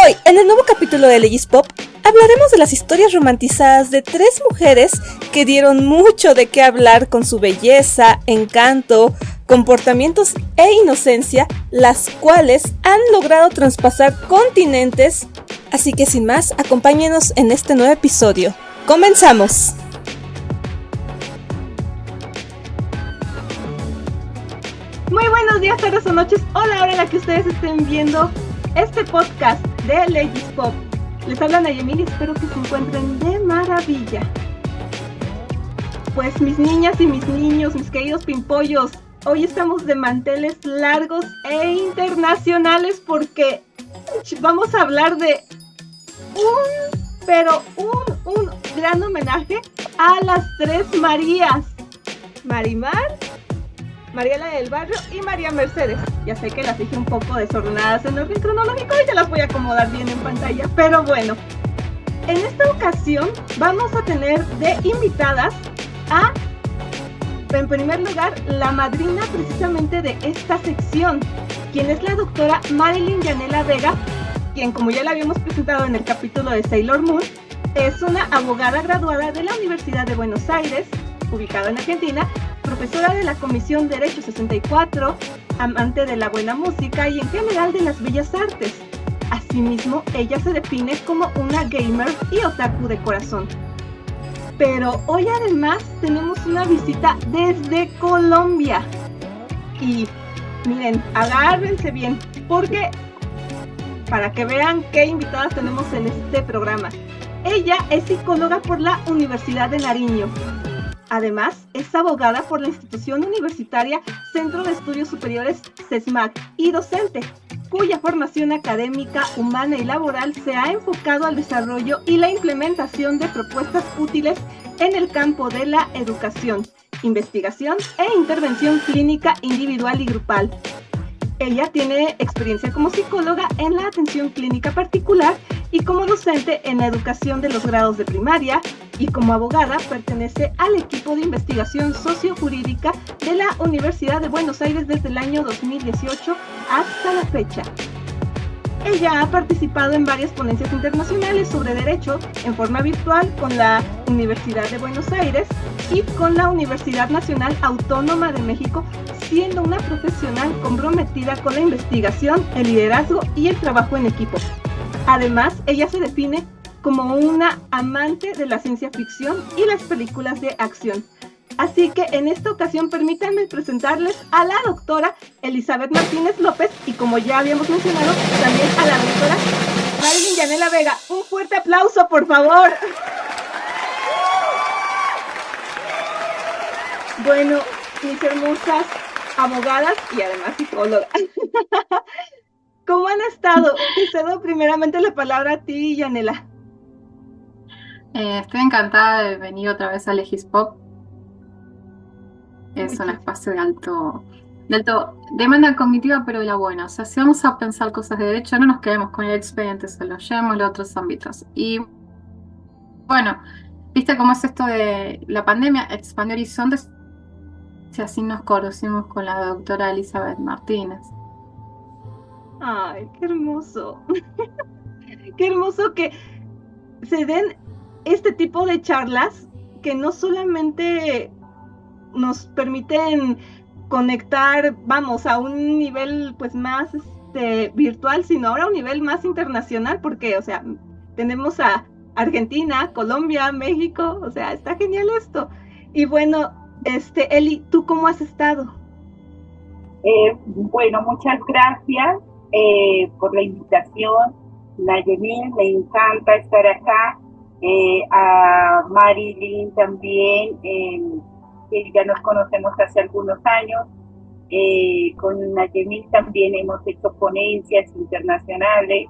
Hoy, en el nuevo capítulo de Leyes Pop, hablaremos de las historias romantizadas de tres mujeres que dieron mucho de qué hablar con su belleza, encanto, comportamientos e inocencia, las cuales han logrado traspasar continentes. Así que sin más, acompáñenos en este nuevo episodio. ¡Comenzamos! Muy buenos días, tardes o noches, o la hora en la que ustedes estén viendo este podcast de Leyes Pop. Les habla Nayemil y espero que se encuentren de maravilla. Pues mis niñas y mis niños, mis queridos pimpollos, hoy estamos de manteles largos e internacionales porque vamos a hablar de un gran homenaje a las tres Marías: Marimar, Mariela del Barrio y María Mercedes. Ya sé que las dije un poco desordenadas en orden cronológico y ya las voy a acomodar bien en pantalla, pero bueno. En esta ocasión vamos a tener de invitadas a, en primer lugar, la madrina precisamente de esta sección, quien es la doctora Marilyn Yanela Vega, quien, como ya la habíamos presentado en el capítulo de Sailor Moon, es una abogada graduada de la Universidad de Buenos Aires, ubicada en Argentina, profesora de la Comisión Derecho 64, amante de la buena música y en general de las bellas artes. Asimismo, ella se define como una gamer y otaku de corazón. Pero hoy además tenemos una visita desde Colombia. Y miren, agárrense bien, porque para que vean qué invitadas tenemos en este programa. Ella es psicóloga por la Universidad de Nariño. Además, es abogada por la institución universitaria Centro de Estudios Superiores CESMAC y docente, cuya formación académica, humana y laboral se ha enfocado al desarrollo y la implementación de propuestas útiles en el campo de la educación, investigación e intervención clínica individual y grupal. Ella tiene experiencia como psicóloga en la atención clínica particular y como docente en la educación de los grados de primaria, y como abogada pertenece al equipo de investigación sociojurídica de la Universidad de Buenos Aires desde el año 2018 hasta la fecha. Ella ha participado en varias ponencias internacionales sobre derecho en forma virtual con la Universidad de Buenos Aires y con la Universidad Nacional Autónoma de México, siendo una profesional comprometida con la investigación, el liderazgo y el trabajo en equipo. Además, ella se define como una amante de la ciencia ficción y las películas de acción. Así que en esta ocasión permítanme presentarles a la doctora Elizabeth Martínez López y, como ya habíamos mencionado, también a la doctora Marilyn Yanela Vega. Un fuerte aplauso, por favor. Bueno, mis hermosas abogadas y además psicólogas, ¿cómo han estado? Te cedo primeramente la palabra a ti, Yanela. Estoy encantada de venir otra vez a Legis Pop. Es un espacio de alto demanda cognitiva, pero de la buena. O sea, si vamos a pensar cosas de derecho, no nos quedemos con el expediente, solo llevémoslo a otros ámbitos. Y bueno, viste cómo es esto de la pandemia, expandió horizontes, y así nos conocimos con la doctora Elizabeth Martínez. Ay, qué hermoso. Qué hermoso que se den este tipo de charlas que no solamente nos permiten conectar, vamos, a un nivel pues más virtual, sino ahora a un nivel más internacional, porque, o sea, tenemos a Argentina, Colombia, México, o sea, está genial esto. Y bueno, Eli, ¿tú cómo has estado? Bueno, muchas gracias por la invitación, Nayemil, me encanta estar acá. A Marilyn también, que ya nos conocemos hace algunos años. Con Nayemil también hemos hecho ponencias internacionales.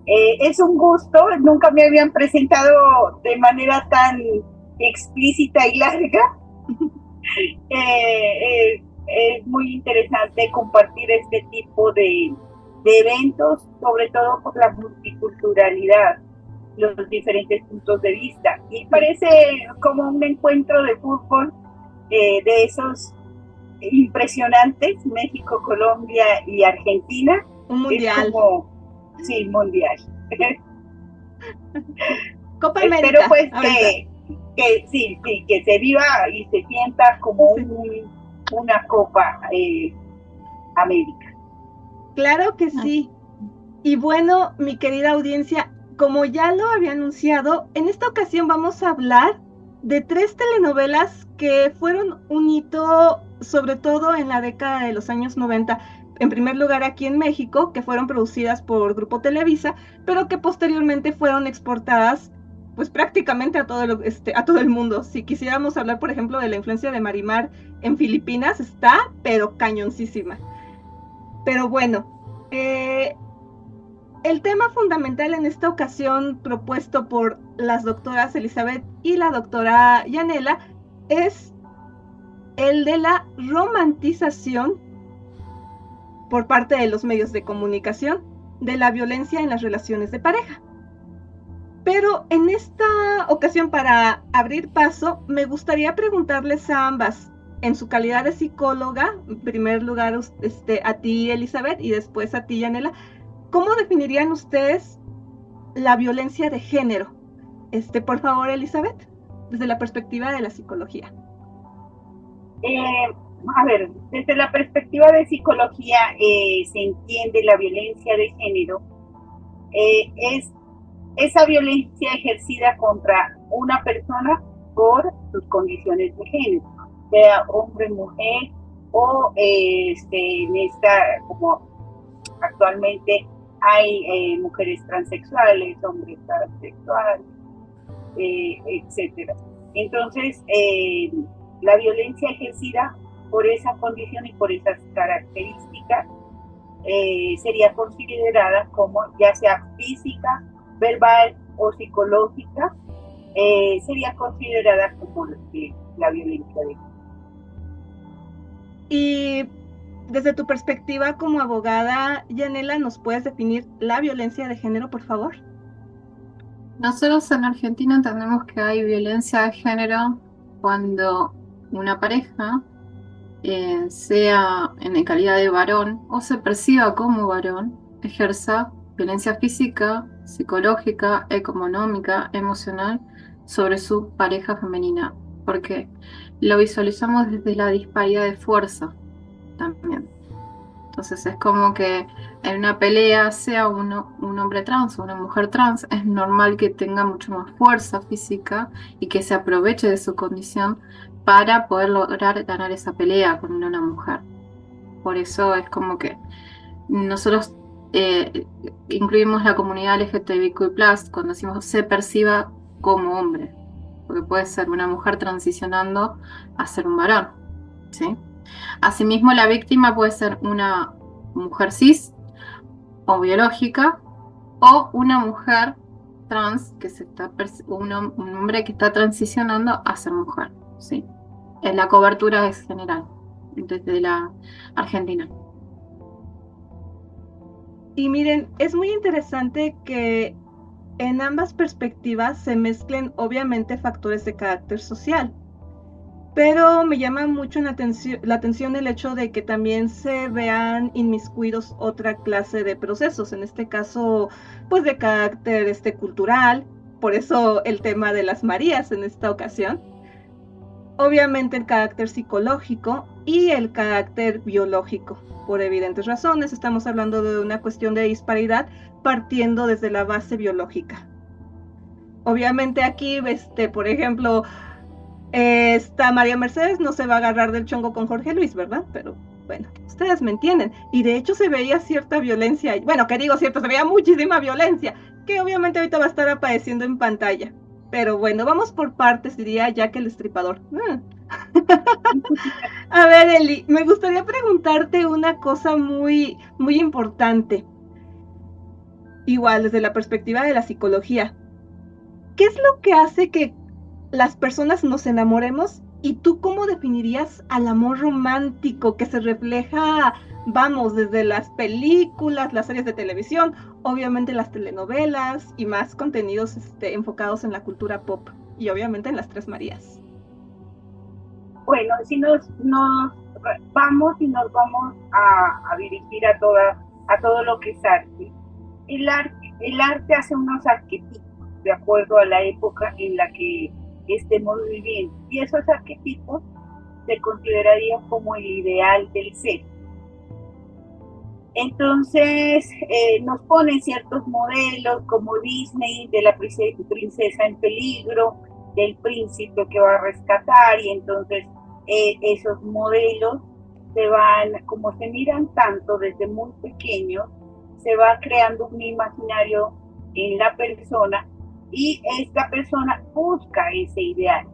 Es un gusto, nunca me habían presentado de manera tan explícita y larga. Es muy interesante compartir este tipo de eventos, sobre todo por la multiculturalidad, los diferentes puntos de vista. Y parece como un encuentro de fútbol de esos impresionantes, México, Colombia y Argentina. Un mundial. Sí, mundial. Copa Espero América. pues ahorita. que sí, que se viva y se sienta como Sí. una Copa América. Claro que sí. Y bueno, mi querida audiencia, como ya lo había anunciado, en esta ocasión vamos a hablar de 3 telenovelas que fueron un hito, sobre todo en la década de los años 90. En primer lugar, aquí en México, que fueron producidas por Grupo Televisa, pero que posteriormente fueron exportadas pues prácticamente a a todo el mundo. Si quisiéramos hablar, por ejemplo, de la influencia de Marimar en Filipinas, está, pero cañoncísima. Pero bueno, el tema fundamental en esta ocasión propuesto por las doctoras Elizabeth y la doctora Yanela es el de la romantización por parte de los medios de comunicación de la violencia en las relaciones de pareja. Pero en esta ocasión, para abrir paso, me gustaría preguntarles a ambas, en su calidad de psicóloga, en primer lugar a ti, Elizabeth, y después a ti, Yanela, ¿cómo definirían ustedes la violencia de género? Por favor, Elizabeth, desde la perspectiva de la psicología. A ver, desde la perspectiva de psicología se entiende la violencia de género, es esa violencia ejercida contra una persona por sus condiciones de género, sea hombre, mujer, o en esta, como actualmente hay mujeres transexuales, hombres transexuales, etcétera. Entonces, la violencia ejercida por esa condición y por esas características sería considerada como ya sea física, verbal o psicológica, sería considerada como la violencia de género. Y desde tu perspectiva como abogada, Yanela, ¿nos puedes definir la violencia de género, por favor? Nosotros en Argentina entendemos que hay violencia de género cuando una pareja, sea en calidad de varón o se perciba como varón, ejerza violencia física, psicológica, económica, emocional sobre su pareja femenina, porque lo visualizamos desde la disparidad de fuerza también. Entonces es como que en una pelea, sea un hombre trans o una mujer trans, es normal que tenga mucho más fuerza física y que se aproveche de su condición para poder lograr ganar esa pelea con una mujer. Por eso es como que nosotros incluimos la comunidad LGTBIQ+, cuando decimos se perciba como hombre, porque puede ser una mujer transicionando a ser un varón, ¿sí? Asimismo, la víctima puede ser una mujer cis o biológica o una mujer trans un hombre que está transicionando a ser mujer, ¿sí? La cobertura es general desde la Argentina. Y miren, es muy interesante que en ambas perspectivas se mezclen obviamente factores de carácter social. Pero me llama mucho la atención el hecho de que también se vean inmiscuidos otra clase de procesos, en este caso, pues de carácter cultural, por eso el tema de las Marías en esta ocasión. Obviamente el carácter psicológico y el carácter biológico, por evidentes razones. Estamos hablando de una cuestión de disparidad partiendo desde la base biológica. Obviamente aquí, por ejemplo, esta María Mercedes no se va a agarrar del chongo con Jorge Luis, ¿verdad? Pero bueno, ustedes me entienden. Y de hecho se veía cierta violencia, bueno, que digo cierto, se veía muchísima violencia, que obviamente ahorita va a estar apareciendo en pantalla. Pero bueno, vamos por partes, diría Jack el Destripador. A ver, Eli, me gustaría preguntarte una cosa muy, muy importante. Igual, desde la perspectiva de la psicología. ¿Qué es lo que hace que las personas nos enamoremos? ¿Y tú cómo definirías al amor romántico que se refleja, vamos, desde las películas, las series de televisión, obviamente las telenovelas y más contenidos enfocados en la cultura pop y obviamente en las Tres Marías? Bueno, si nos vamos y nos vamos a dirigir a todo lo que es arte. El arte el arte hace unos arquetipos de acuerdo a la época en la que estemos viviendo. Y esos arquetipos se considerarían como el ideal del ser. Entonces nos ponen ciertos modelos como Disney de la princesa en peligro, del príncipe que va a rescatar, y entonces esos modelos se van, como se miran tanto desde muy pequeños, se va creando un imaginario en la persona y esta persona busca ese ideal.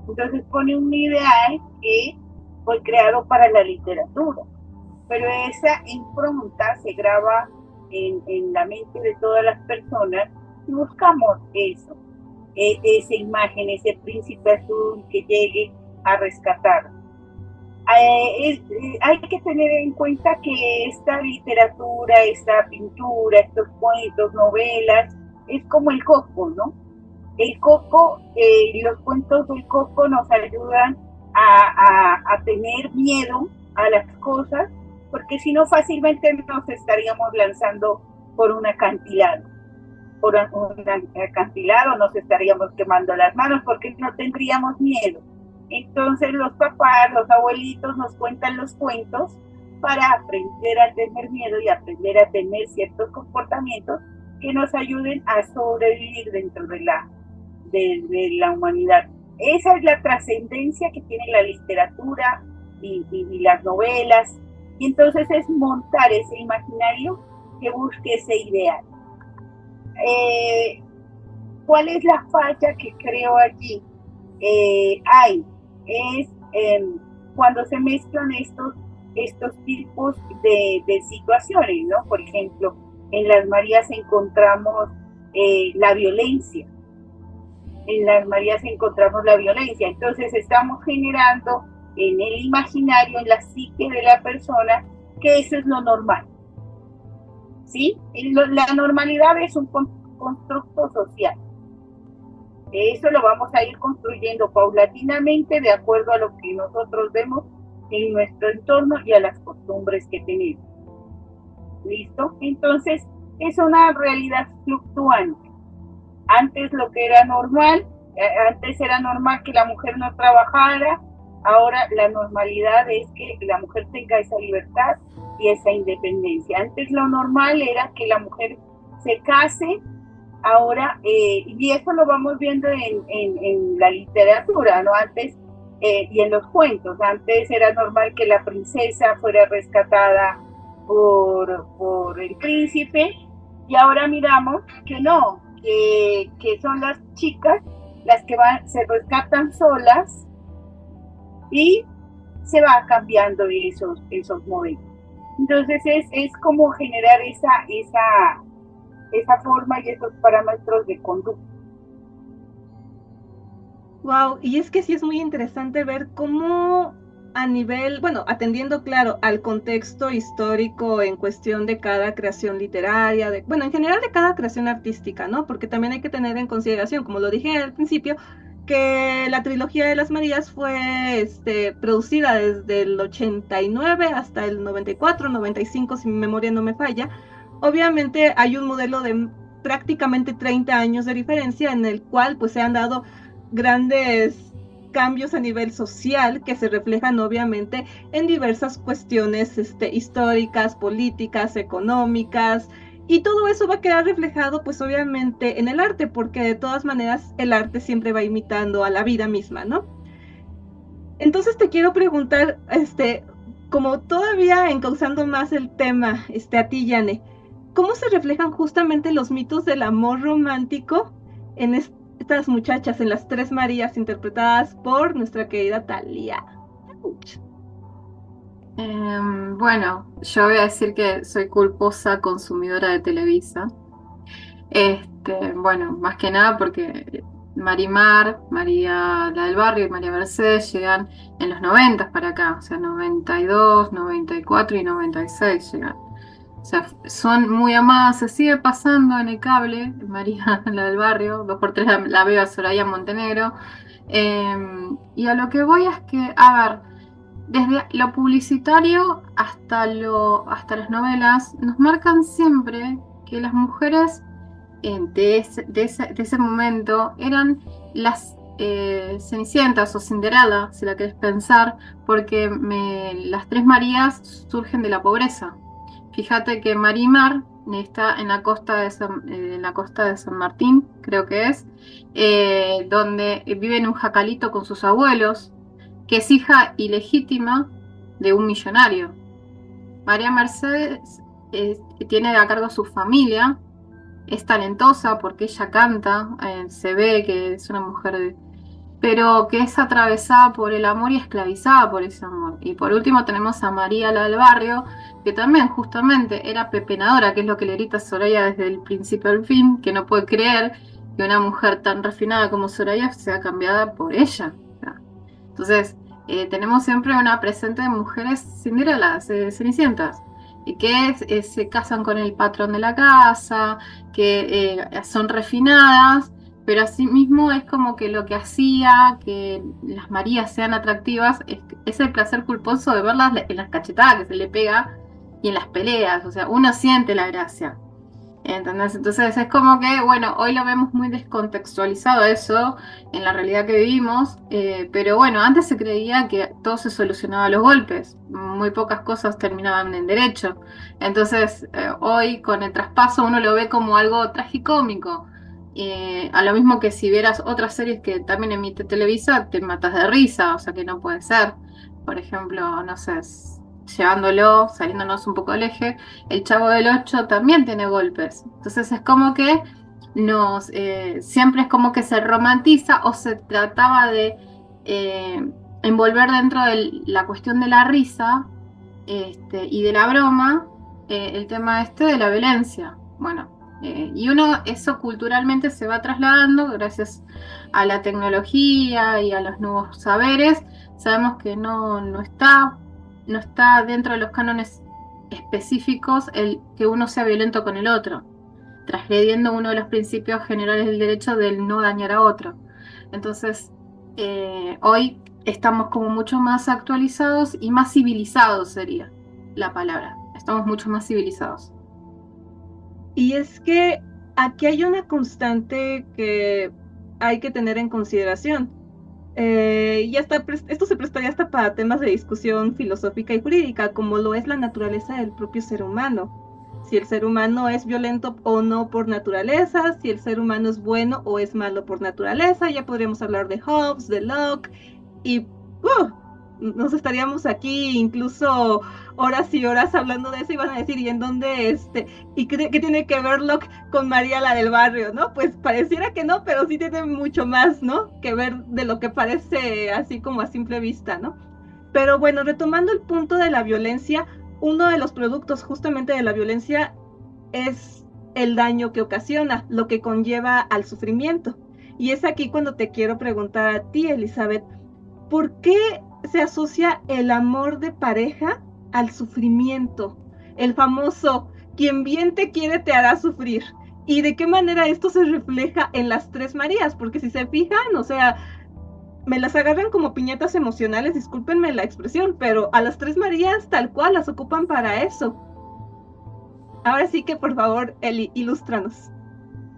Entonces pone un ideal que fue creado para la literatura, pero esa impronta se graba en la mente de todas las personas y buscamos eso, esa imagen, ese príncipe azul que llegue a rescatar. Hay que tener en cuenta que esta literatura, esta pintura, estos cuentos, novelas, es como el coco, ¿no? El coco, los cuentos del coco nos ayudan a tener miedo a las cosas, porque si no fácilmente nos estaríamos lanzando por un acantilado. Por un acantilado nos estaríamos quemando las manos porque no tendríamos miedo. Entonces los papás, los abuelitos nos cuentan los cuentos para aprender a tener miedo y aprender a tener ciertos comportamientos que nos ayuden a sobrevivir dentro de la humanidad. Esa es la trascendencia que tiene la literatura y las novelas, y entonces es montar ese imaginario que busque ese ideal. ¿Cuál es la falla que creo allí? Es cuando se mezclan estos tipos de situaciones, ¿no? Por ejemplo, en las Marías encontramos la violencia. En las Marías encontramos la violencia. Entonces estamos generando en el imaginario, en la psique de la persona, que eso es lo normal. ¿Sí? La normalidad es un constructo social. Eso lo vamos a ir construyendo paulatinamente de acuerdo a lo que nosotros vemos en nuestro entorno y a las costumbres que tenemos. ¿Listo? Entonces, es una realidad fluctuante. Antes lo que era normal, antes era normal que la mujer no trabajara, ahora la normalidad es que la mujer tenga esa libertad y esa independencia. Antes lo normal era que la mujer se case, ahora, y eso lo vamos viendo en la literatura, ¿no? Antes, y en los cuentos, antes era normal que la princesa fuera rescatada por el príncipe, y ahora miramos que no, que son las chicas las que se rescatan solas y se va cambiando esos modelos. Entonces es como generar esa forma y esos parámetros de conducta. Wow, y es que sí es muy interesante ver cómo a nivel, bueno, atendiendo claro al contexto histórico en cuestión de cada creación literaria, bueno, en general de cada creación artística, ¿no? Porque también hay que tener en consideración, como lo dije al principio, que la trilogía de las Marías fue producida desde el 89 hasta el 94, 95, si mi memoria no me falla. Obviamente hay un modelo de prácticamente 30 años de diferencia en el cual pues se han dado grandes cambios a nivel social que se reflejan obviamente en diversas cuestiones históricas, políticas, económicas, y todo eso va a quedar reflejado pues obviamente en el arte, porque de todas maneras el arte siempre va imitando a la vida misma, ¿no? Entonces te quiero preguntar, como todavía encauzando más el tema, a ti, Yane, ¿cómo se reflejan justamente los mitos del amor romántico en estas muchachas, en las tres Marías interpretadas por nuestra querida Thalía? Bueno, yo voy a decir que soy culposa consumidora de Televisa. Bueno, más que nada porque Marimar, María la del Barrio y María Mercedes llegan en los 90 para acá, o sea, 92, 94 y 96 llegan. O sea, son muy amadas, se sigue pasando en el cable, María la del Barrio, 2x3 la veo a Soraya Montenegro. Y a lo que voy es que, a ver, desde lo publicitario hasta las novelas, nos marcan siempre que las mujeres de ese momento eran las Cenicientas o Cinderella, si la querés pensar, porque las tres Marías surgen de la pobreza. Fíjate que Marimar está en la costa de San Martín, creo que es, donde vive en un jacalito con sus abuelos, que es hija ilegítima de un millonario. María Mercedes tiene a cargo su familia, es talentosa porque ella canta, se ve que es una mujer, pero que es atravesada por el amor y esclavizada por ese amor. Y por último tenemos a María, la del barrio, que también justamente era pepenadora, que es lo que le grita Soraya desde el principio al fin, que no puede creer que una mujer tan refinada como Soraya sea cambiada por ella. Entonces, tenemos siempre una presente de mujeres cinderelas, cenicientas, y que se casan con el patrón de la casa, que son refinadas, pero asimismo es como que lo que hacía que las Marías sean atractivas es el placer culposo de verlas en las cachetadas que se le pega y en las peleas, o sea, uno siente la gracia. ¿Entendés? Entonces es como que, bueno, hoy lo vemos muy descontextualizado eso en la realidad que vivimos, pero bueno, antes se creía que todo se solucionaba a los golpes, muy pocas cosas terminaban en derecho. Entonces hoy con el traspaso uno lo ve como algo tragicómico, a lo mismo que si vieras otras series que también emite Televisa, te matas de risa, o sea que no puede ser. Por ejemplo, no sé, saliéndonos un poco del eje, el Chavo del Ocho también tiene golpes. Entonces es como que siempre es como que se romantiza o se trataba de envolver dentro de la cuestión de la risa y de la broma el tema de la violencia. Bueno, y eso culturalmente se va trasladando gracias a la tecnología y a los nuevos saberes. Sabemos que no está dentro de los cánones específicos el que uno sea violento con el otro, transgrediendo uno de los principios generales del derecho del no dañar a otro. Entonces, hoy estamos como mucho más actualizados y más civilizados sería la palabra. Estamos mucho más civilizados. Y es que aquí hay una constante que hay que tener en consideración. Esto se prestaría hasta para temas de discusión filosófica y jurídica, como lo es la naturaleza del propio ser humano. Si el ser humano es violento o no por naturaleza, si el ser humano es bueno o es malo por naturaleza, ya podríamos hablar de Hobbes, de Locke, y nos estaríamos aquí incluso horas y horas hablando de eso y van a decir, ¿y en dónde ¿Y qué tiene que ver Locke con María la del barrio, no? Pues pareciera que no, pero sí tiene mucho más, ¿no? Que ver de lo que parece así como a simple vista, ¿no? Pero bueno, retomando el punto de la violencia, uno de los productos justamente de la violencia es el daño que ocasiona, lo que conlleva al sufrimiento. Y es aquí cuando te quiero preguntar a ti, Elizabeth, ¿por qué se asocia el amor de pareja al sufrimiento? El famoso, quien bien te quiere te hará sufrir. ¿Y de qué manera esto se refleja en las tres Marías? Porque si se fijan, o sea, me las agarran como piñatas emocionales, discúlpenme la expresión, pero a las tres Marías tal cual las ocupan para eso. Ahora sí que por favor, Eli, ilústranos.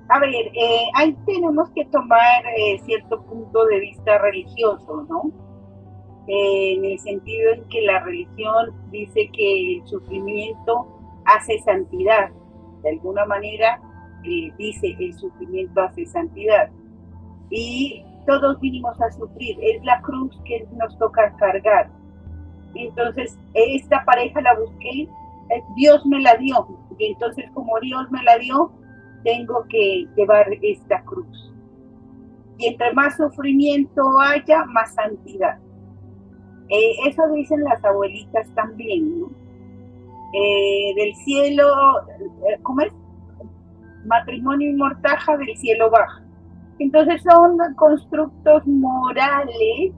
A ver, ahí tenemos que tomar cierto punto de vista religioso, ¿no? En el sentido en que la religión dice que el sufrimiento hace santidad. De alguna manera dice el sufrimiento hace santidad. Y todos vinimos a sufrir, es la cruz que nos toca cargar. Entonces, esta pareja la busqué, Dios me la dio, y entonces como Dios me la dio, tengo que llevar esta cruz. Y entre más sufrimiento haya, más santidad. Eso dicen las abuelitas también, ¿no? Del cielo, ¿cómo es? Matrimonio y mortaja del cielo baja. Entonces son constructos morales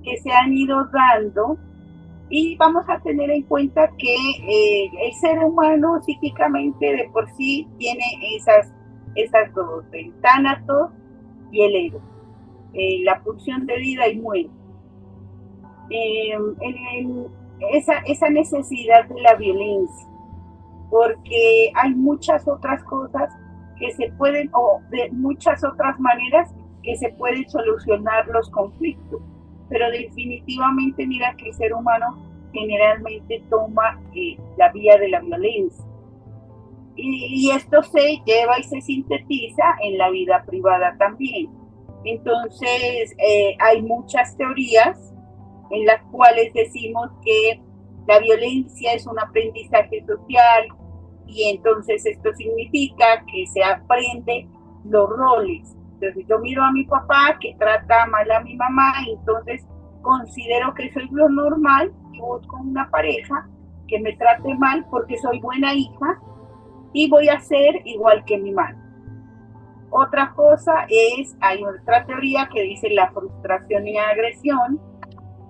que se han ido dando y vamos a tener en cuenta que el ser humano psíquicamente de por sí tiene esas dos, el tánatos y el ego, la pulsión de vida y muerte. Esa necesidad de la violencia, porque hay muchas otras cosas que se pueden, o de muchas otras maneras que se pueden solucionar los conflictos. Pero definitivamente mira que el ser humano generalmente toma la vía de la violencia. Y esto se lleva y se sintetiza en la vida privada también. Entonces, hay muchas teorías en las cuales decimos que la violencia es un aprendizaje social y entonces esto significa que se aprende los roles. Entonces, yo miro a mi papá que trata mal a mi mamá y entonces considero que eso es lo normal y busco una pareja que me trate mal porque soy buena hija y voy a ser igual que mi madre. Otra cosa es, hay otra teoría que dice la frustración y agresión,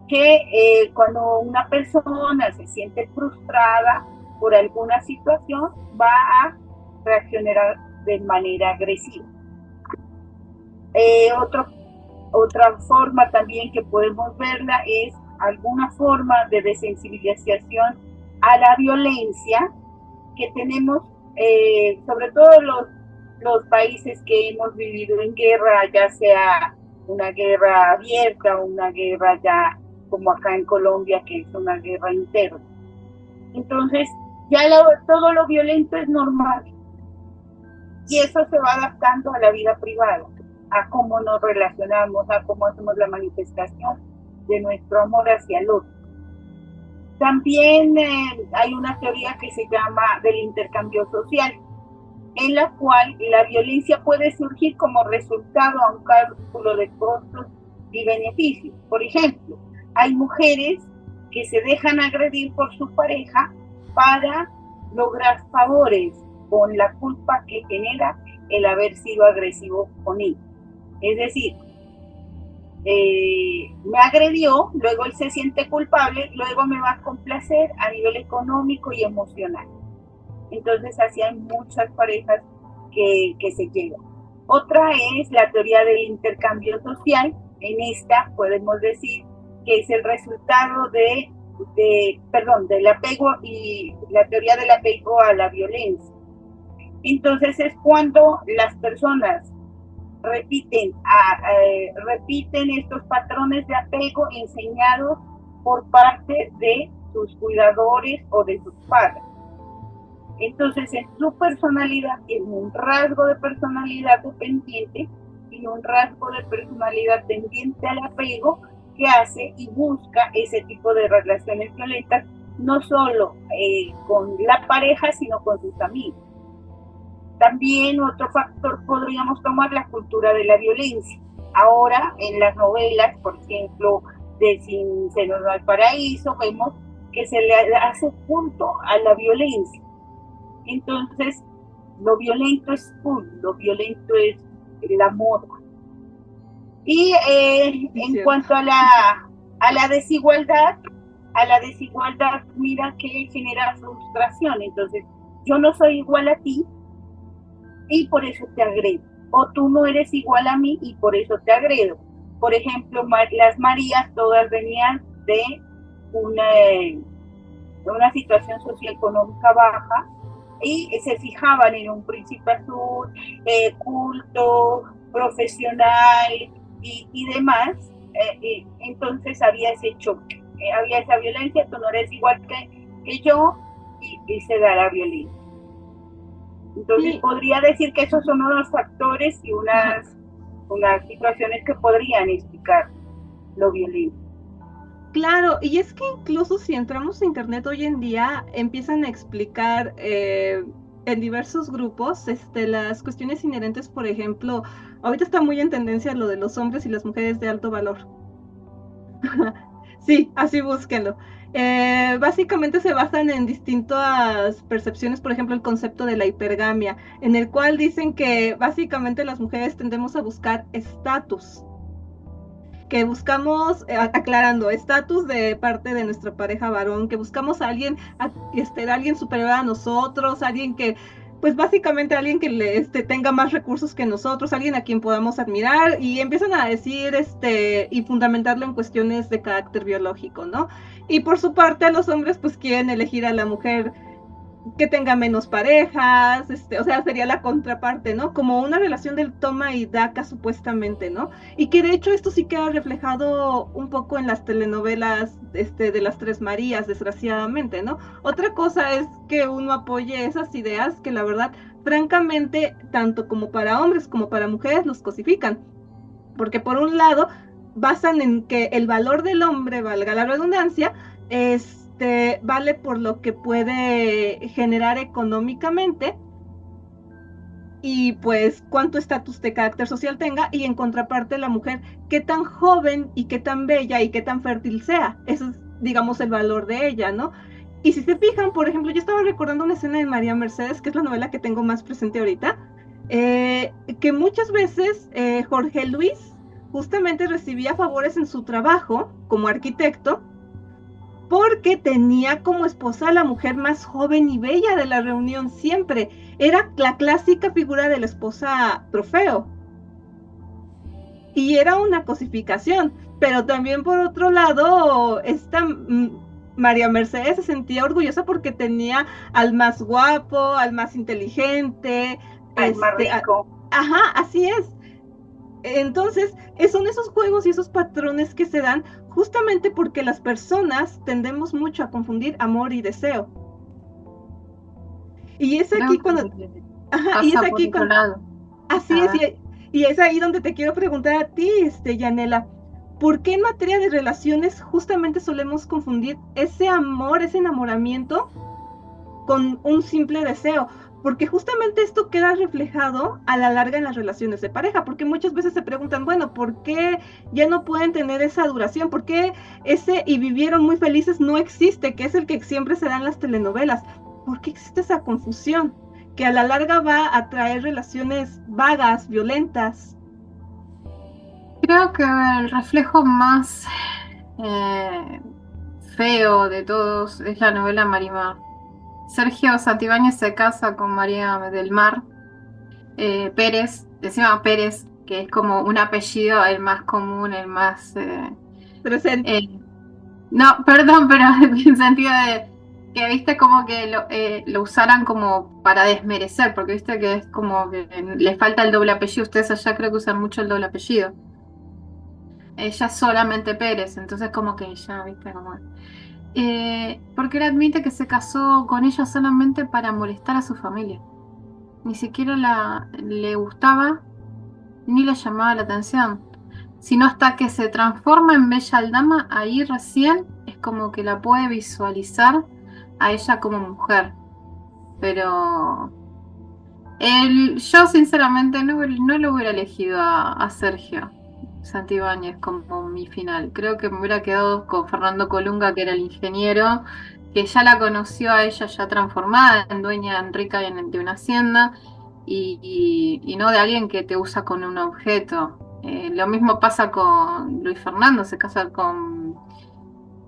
que cuando una persona se siente frustrada por alguna situación, va a reaccionar de manera agresiva. Otra forma también que podemos verla es alguna forma de desensibilización a la violencia que tenemos, sobre todo los países que hemos vivido en guerra, ya sea una guerra abierta o una guerra ya como acá en Colombia, que es una guerra interna. Entonces, ya todo lo violento es normal. Y eso se va adaptando a la vida privada, a cómo nos relacionamos, a cómo hacemos la manifestación de nuestro amor hacia el otro. También hay una teoría que se llama del intercambio social, en la cual la violencia puede surgir como resultado a un cálculo de costos y beneficios. Por ejemplo, hay mujeres que se dejan agredir por su pareja para lograr favores con la culpa que genera el haber sido agresivo con él. Es decir, me agredió, luego él se siente culpable, luego me va a complacer a nivel económico y emocional. Entonces así hay muchas parejas que se llevan. Otra es la teoría del intercambio social. En esta podemos decir que es el resultado del apego y la teoría del apego a la violencia. Entonces es cuando las personas repiten estos patrones de apego enseñados por parte de sus cuidadores o de sus padres. Entonces, en su personalidad tiene un rasgo de personalidad dependiente y un rasgo de personalidad tendiente al apego que hace y busca ese tipo de relaciones violentas, no solo con la pareja, sino con sus amigos. También otro factor podríamos tomar la cultura de la violencia. Ahora, en las novelas, por ejemplo, de Sin Senos al Paraíso, vemos que se le hace culto a la violencia. Entonces, lo violento es cool, lo violento es la moda. Y en cuanto a la desigualdad, mira que genera frustración. Entonces, yo no soy igual a ti y por eso te agredo. O tú no eres igual a mí y por eso te agredo. Por ejemplo, las Marías todas venían de una situación socioeconómica baja, y se fijaban en un príncipe azul, culto, profesional y demás. Entonces había ese choque, había esa violencia, tú no eres igual que yo, y se da la violencia. Entonces sí, podría decir que esos son unos factores y unas situaciones que podrían explicar lo violento. Claro, y es que incluso si entramos a internet hoy en día, empiezan a explicar en diversos grupos las cuestiones inherentes. Por ejemplo, ahorita está muy en tendencia lo de los hombres y las mujeres de alto valor. Sí, así búsquenlo. Básicamente se basan en distintas percepciones, por ejemplo, el concepto de la hipergamia, en el cual dicen que básicamente las mujeres tendemos a buscar estatus. Que buscamos, aclarando, estatus de parte de nuestra pareja varón, que buscamos a alguien, alguien superior a nosotros, alguien que, pues básicamente alguien que tenga más recursos que nosotros, alguien a quien podamos admirar, y empiezan a decir, y fundamentarlo en cuestiones de carácter biológico, ¿no? Y por su parte, los hombres pues quieren elegir a la mujer que tenga menos parejas, o sea, sería la contraparte, ¿no? Como una relación del toma y daca supuestamente, ¿no? Y que de hecho esto sí queda reflejado un poco en las telenovelas de las Tres Marías, desgraciadamente, ¿no? Otra cosa es que uno apoye esas ideas que la verdad, francamente, tanto como para hombres como para mujeres los cosifican. Porque por un lado, basan en que el valor del hombre, valga la redundancia, vale por lo que puede generar económicamente y pues cuánto estatus de carácter social tenga, y en contraparte la mujer, qué tan joven y qué tan bella y qué tan fértil sea. Eso es, digamos, el valor de ella, ¿no? Y si se fijan, por ejemplo, yo estaba recordando una escena de María Mercedes, que es la novela que tengo más presente ahorita, que muchas veces Jorge Luis justamente recibía favores en su trabajo como arquitecto porque tenía como esposa a la mujer más joven y bella de la reunión siempre. Era la clásica figura de la esposa trofeo. Y era una cosificación. Pero también por otro lado, María Mercedes se sentía orgullosa porque tenía al más guapo, al más inteligente, Al más rico. ajá, así es. Entonces, son esos juegos y esos patrones que se dan justamente porque las personas tendemos mucho a confundir amor y deseo. Y es aquí Creo cuando, que ajá, y es pasa por aquí otro cuando, lado. así A es, ver. y es ahí donde te quiero preguntar a ti, Yanela, ¿por qué en materia de relaciones justamente solemos confundir ese amor, ese enamoramiento con un simple deseo? Porque justamente esto queda reflejado a la larga en las relaciones de pareja, porque muchas veces se preguntan, bueno, ¿por qué ya no pueden tener esa duración? ¿Por qué ese y vivieron muy felices no existe, que es el que siempre se da en las telenovelas? ¿Por qué existe esa confusión que a la larga va a traer relaciones vagas, violentas? Creo que el reflejo más eh, feo de todos es la novela Marimar. Sergio Santibáñez se casa con María del Mar Pérez, encima Pérez, que es como un apellido el más común, el más... Presente. no, perdón, pero en sentido de que viste como que lo usaran como para desmerecer, porque viste que es como que le falta el doble apellido. Ustedes allá creo que usan mucho el doble apellido. Ella es solamente Pérez, entonces como que ya, viste, como... porque él admite que se casó con ella solamente para molestar a su familia. Ni siquiera le gustaba ni le llamaba la atención, sino hasta que se transforma en Bella Aldama, ahí recién es como que la puede visualizar a ella como mujer. Pero yo sinceramente no lo hubiera elegido a Sergio Santibáñez como mi final. Creo que me hubiera quedado con Fernando Colunga, que era el ingeniero, que ya la conoció a ella ya transformada en dueña en rica de una hacienda y no de alguien que te usa con un objeto. Lo mismo pasa con Luis Fernando, se casa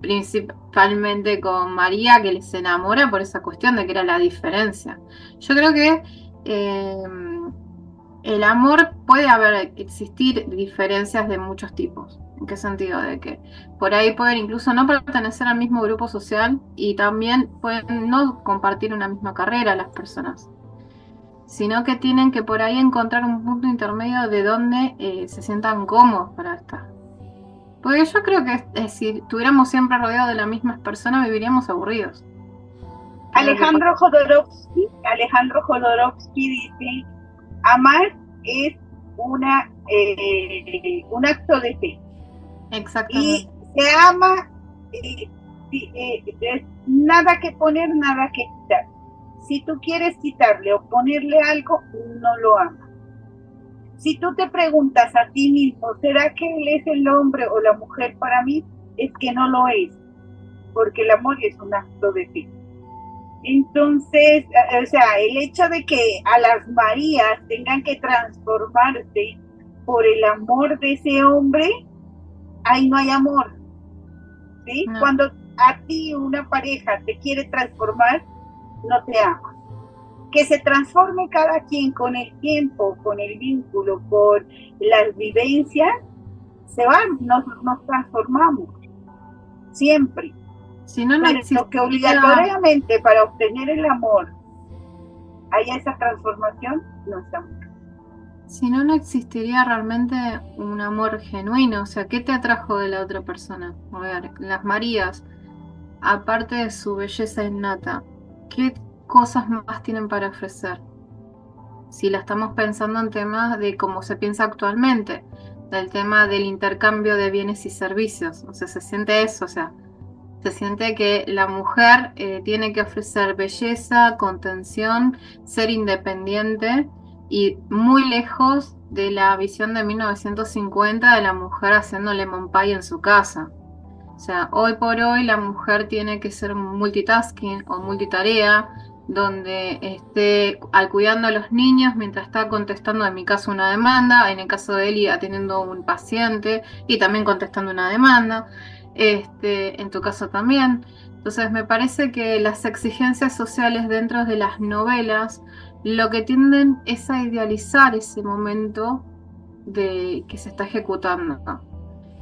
principalmente con María, que se enamora por esa cuestión de que era la diferencia. Yo creo que eh, el amor puede existir diferencias de muchos tipos. ¿En qué sentido? De que por ahí pueden incluso no pertenecer al mismo grupo social y también pueden no compartir una misma carrera las personas, sino que tienen que por ahí encontrar un punto intermedio de donde se sientan cómodos para estar. Porque yo creo que si estuviéramos siempre rodeados de las mismas personas, viviríamos aburridos. Creo que Alejandro Jodorowsky dice, amar es un acto de fe. exactamente. Y se ama, es nada que poner, nada que quitar. Si tú quieres quitarle o ponerle algo, no lo amas. Si tú te preguntas a ti mismo, ¿será que él es el hombre o la mujer para mí? Es que no lo es, porque el amor es un acto de fe. Entonces, o sea, el hecho de que a las Marías tengan que transformarse por el amor de ese hombre, ahí no hay amor, ¿sí? No. Cuando a ti una pareja te quiere transformar, no te ama. Que se transforme cada quien con el tiempo, con el vínculo, con las vivencias, se van, nos transformamos, siempre. Si no, no Pero existiría... que obligatoriamente para obtener el amor haya esa transformación, no está muy claro. Si no, no existiría realmente un amor genuino. O sea, ¿qué te atrajo de la otra persona? A ver, las Marías, aparte de su belleza innata, ¿qué cosas más tienen para ofrecer? Si la estamos pensando en temas de cómo se piensa actualmente, del tema del intercambio de bienes y servicios. O sea, se siente eso, o sea, se siente que la mujer tiene que ofrecer belleza, contención, ser independiente y muy lejos de la visión de 1950 de la mujer haciendo lemon pie en su casa. O sea, hoy por hoy la mujer tiene que ser multitasking o multitarea, donde esté cuidando a los niños mientras está contestando, en mi caso, una demanda, en el caso de Eli atendiendo un paciente y también contestando una demanda, en tu caso también. Entonces me parece que las exigencias sociales dentro de las novelas lo que tienden es a idealizar ese momento de que se está ejecutando, ¿no?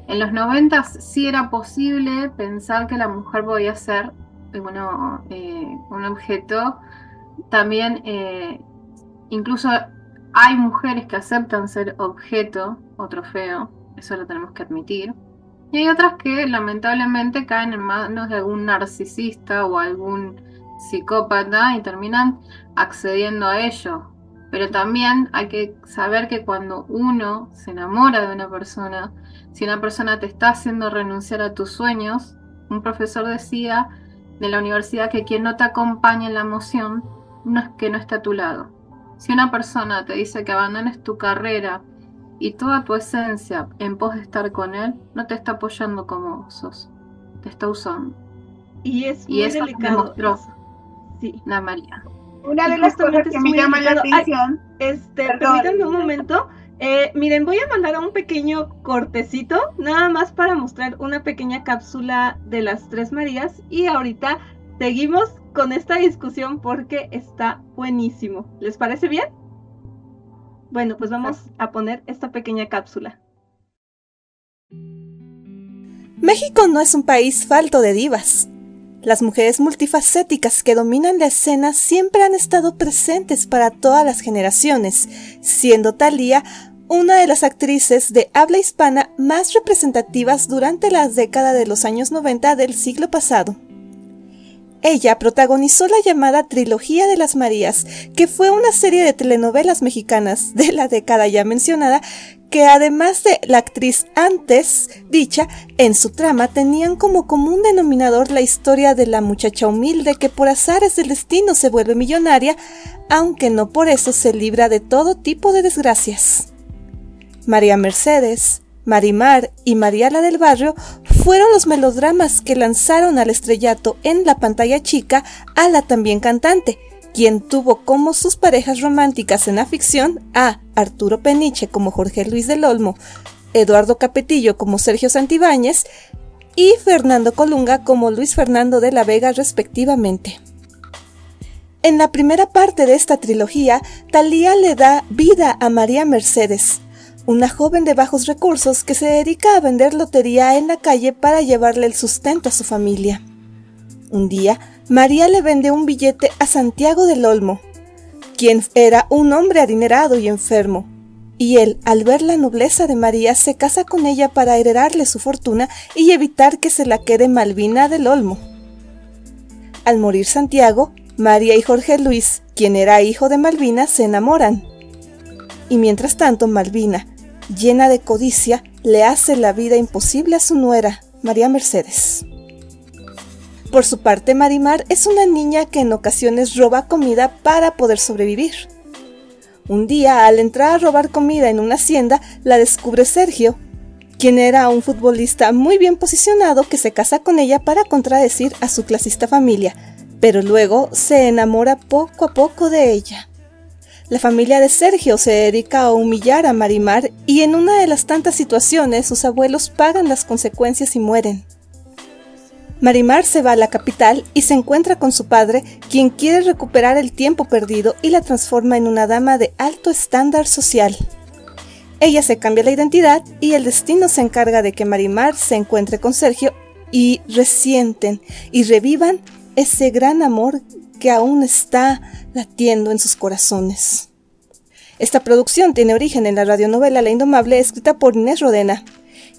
En los 90 sí era posible pensar que la mujer podía ser un objeto. También incluso hay mujeres que aceptan ser objeto o trofeo, eso lo tenemos que admitir. Y hay otras que lamentablemente caen en manos de algún narcisista o algún psicópata y terminan accediendo a ello. Pero también hay que saber que cuando uno se enamora de una persona, si una persona te está haciendo renunciar a tus sueños, un profesor decía de la universidad que quien no te acompaña en la emoción no es que no esté a tu lado. Si una persona te dice que abandones tu carrera y toda tu esencia en pos de estar con él, no te está apoyando como vos sos, te está usando. Y es Y muy eso delicado. demostró Sí. la María. Una Y de las cosas justamente que es me muy llama la delicado. Ay, atención, perdón. permítanme un momento. Miren, voy a mandar un pequeño cortecito, nada más para mostrar una pequeña cápsula de las tres Marías. Y ahorita seguimos con esta discusión porque está buenísimo. ¿Les parece bien? Bueno, pues vamos a poner esta pequeña cápsula. México no es un país falto de divas. Las mujeres multifacéticas que dominan la escena siempre han estado presentes para todas las generaciones, siendo Thalía una de las actrices de habla hispana más representativas durante la década de los años 90 del siglo pasado. Ella protagonizó la llamada Trilogía de las Marías, que fue una serie de telenovelas mexicanas de la década ya mencionada, que además de la actriz antes dicha, en su trama tenían como común denominador la historia de la muchacha humilde que por azares del destino se vuelve millonaria, aunque no por eso se libra de todo tipo de desgracias. María Mercedes, Marimar y María la del Barrio fueron los melodramas que lanzaron al estrellato en la pantalla chica a la también cantante, quien tuvo como sus parejas románticas en la ficción a Arturo Peniche como Jorge Luis del Olmo, Eduardo Capetillo como Sergio Santibáñez y Fernando Colunga como Luis Fernando de la Vega respectivamente. En la primera parte de esta trilogía, Thalía le da vida a María Mercedes, una joven de bajos recursos que se dedica a vender lotería en la calle para llevarle el sustento a su familia. Un día, María le vende un billete a Santiago del Olmo, quien era un hombre adinerado y enfermo, y él, al ver la nobleza de María, se casa con ella para heredarle su fortuna y evitar que se la quede Malvina del Olmo. Al morir Santiago, María y Jorge Luis, quien era hijo de Malvina, se enamoran. Y mientras tanto, Malvina, llena de codicia, le hace la vida imposible a su nuera, María Mercedes. Por su parte, Marimar es una niña que en ocasiones roba comida para poder sobrevivir. Un día, al entrar a robar comida en una hacienda, la descubre Sergio, quien era un futbolista muy bien posicionado que se casa con ella para contradecir a su clasista familia, pero luego se enamora poco a poco de ella. La familia de Sergio se dedica a humillar a Marimar y en una de las tantas situaciones sus abuelos pagan las consecuencias y mueren. Marimar se va a la capital y se encuentra con su padre, quien quiere recuperar el tiempo perdido y la transforma en una dama de alto estándar social. Ella se cambia la identidad y el destino se encarga de que Marimar se encuentre con Sergio y resienten y revivan ese gran amor que aún está latiendo en sus corazones. Esta producción tiene origen en la radionovela La Indomable, escrita por Inés Rodena,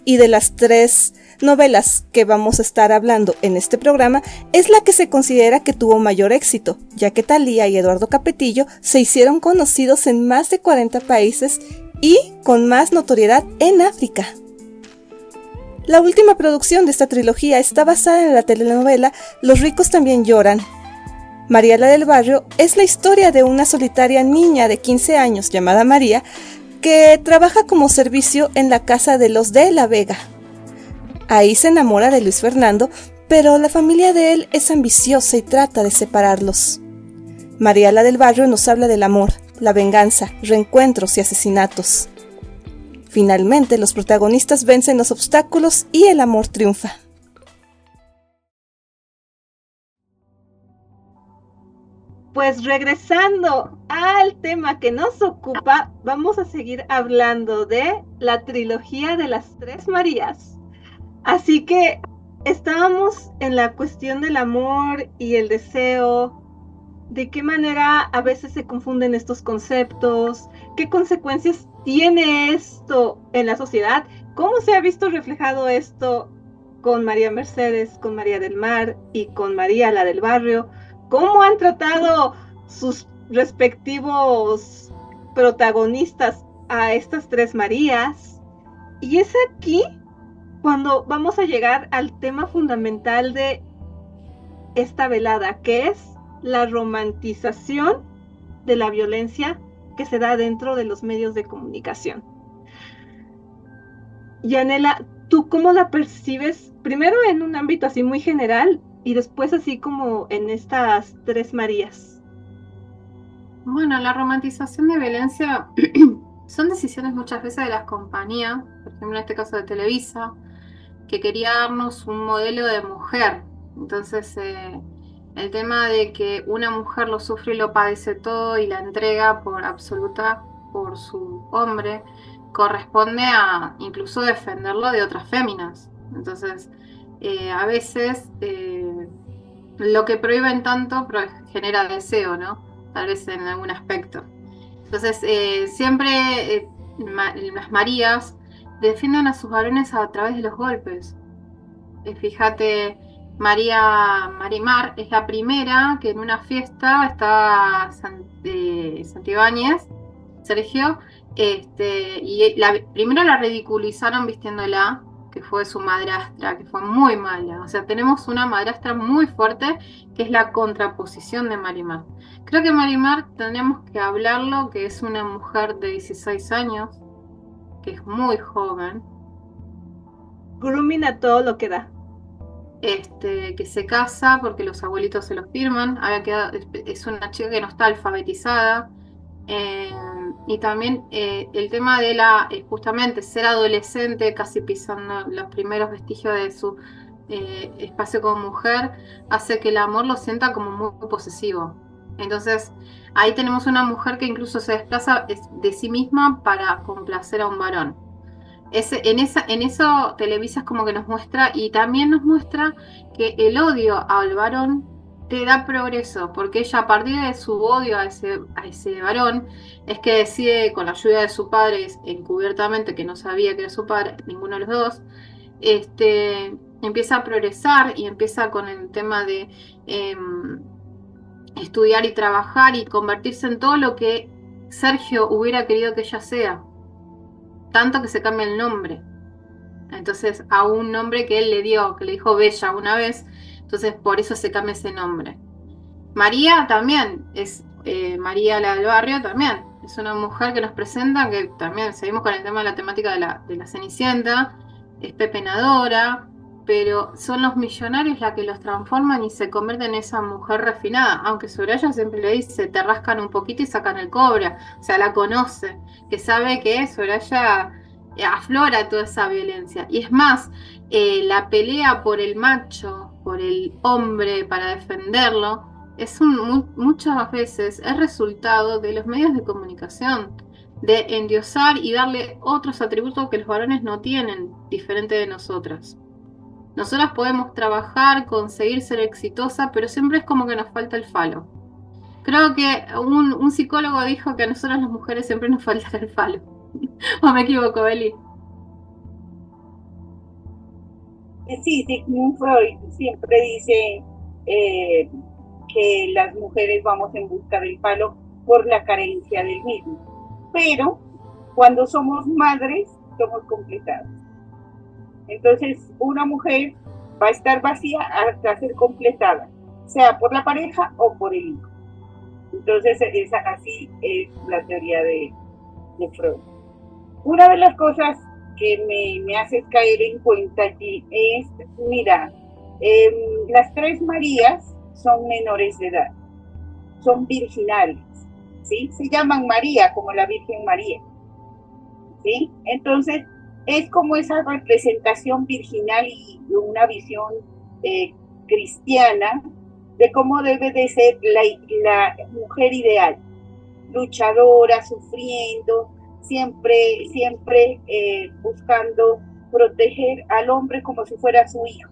y de las 3 novelas que vamos a estar hablando en este programa, es la que se considera que tuvo mayor éxito, ya que Thalía y Eduardo Capetillo se hicieron conocidos en más de 40 países y con más notoriedad en África. La última producción de esta trilogía está basada en la telenovela Los ricos también lloran. María la del Barrio es la historia de una solitaria niña de 15 años llamada María, que trabaja como servicio en la casa de los de La Vega. Ahí se enamora de Luis Fernando, pero la familia de él es ambiciosa y trata de separarlos. María la del Barrio nos habla del amor, la venganza, reencuentros y asesinatos. Finalmente, los protagonistas vencen los obstáculos y el amor triunfa. Pues regresando al tema que nos ocupa, vamos a seguir hablando de la trilogía de las 3 Marías. Así que estábamos en la cuestión del amor y el deseo, de qué manera a veces se confunden estos conceptos, qué consecuencias tiene esto en la sociedad, cómo se ha visto reflejado esto con María Mercedes, con María del Mar y con María la del Barrio, cómo han tratado sus respectivos protagonistas a estas 3 Marías. Y es aquí cuando vamos a llegar al tema fundamental de esta velada, que es la romantización de la violencia que se da dentro de los medios de comunicación. Yanela, ¿tú cómo la percibes? Primero en un ámbito así muy general y después así como en estas 3 Marías. Bueno, la romantización de violencia son decisiones muchas veces de las compañías, por ejemplo en este caso de Televisa, que quería darnos un modelo de mujer. Entonces el tema de que una mujer lo sufre y lo padece todo y la entrega por absoluta por su hombre, corresponde a incluso defenderlo de otras féminas. Entonces a veces lo que prohíben tanto genera deseo, ¿no? Tal vez en algún aspecto. Entonces siempre las Marías defienden a sus varones a través de los golpes. Fíjate, Marimar es la primera que en una fiesta está Santibáñez, Sergio, y primero la ridiculizaron vistiéndola, que fue su madrastra, que fue muy mala. O sea, tenemos una madrastra muy fuerte, que es la contraposición de Marimar. Creo que Marimar tenemos que hablarlo, que es una mujer de 16 años, que es muy joven. Grooming a todo lo que da. Que se casa porque los abuelitos se lo firman. Es una chica que no está alfabetizada. Y también el tema de justamente ser adolescente, casi pisando los primeros vestigios de su espacio como mujer, hace que el amor lo sienta como muy posesivo. Entonces ahí tenemos una mujer que incluso se desplaza de sí misma para complacer a un varón. En eso Televisa es como que nos muestra, y también nos muestra que el odio al varón te da progreso, porque ella, a partir de su odio a ese varón, es que decide, con la ayuda de su padre, encubiertamente, que no sabía que era su padre, ninguno de los dos, empieza a progresar y empieza con el tema de estudiar y trabajar y convertirse en todo lo que Sergio hubiera querido que ella sea. Tanto que se cambia el nombre. Entonces, a un nombre que él le dio, que le dijo Bella una vez, entonces por eso se cambia ese nombre. María también es María la del Barrio, también es una mujer que nos presenta, que también seguimos con el tema de la temática de la Cenicienta, es pepenadora, pero son los millonarios las que los transforman y se convierten en esa mujer refinada, aunque Soraya siempre le dice, te rascan un poquito y sacan el cobre, o sea, la conoce, que sabe que Soraya aflora toda esa violencia. Y es más, la pelea por el macho, por el hombre, para defenderlo, muchas veces es resultado de los medios de comunicación, de endiosar y darle otros atributos que los varones no tienen, diferente de nosotras. Nosotras podemos trabajar, conseguir ser exitosa, pero siempre es como que nos falta el falo. Creo que un psicólogo dijo que a nosotras las mujeres siempre nos falta el falo. ¿O me equivoco, Beli? Sí, Sigmund Freud siempre dice que las mujeres vamos en busca del palo por la carencia del mismo. Pero cuando somos madres, somos completadas. Entonces, una mujer va a estar vacía hasta ser completada, sea por la pareja o por el hijo. Entonces, así es la teoría de Freud. Una de las cosas que me hace caer en cuenta allí es, mira, las tres Marías son menores de edad, son virginales, ¿sí? Se llaman María, como la Virgen María, ¿sí? Entonces, es como esa representación virginal y una visión cristiana de cómo debe de ser la mujer ideal, luchadora, sufriendo, siempre buscando proteger al hombre como si fuera su hijo,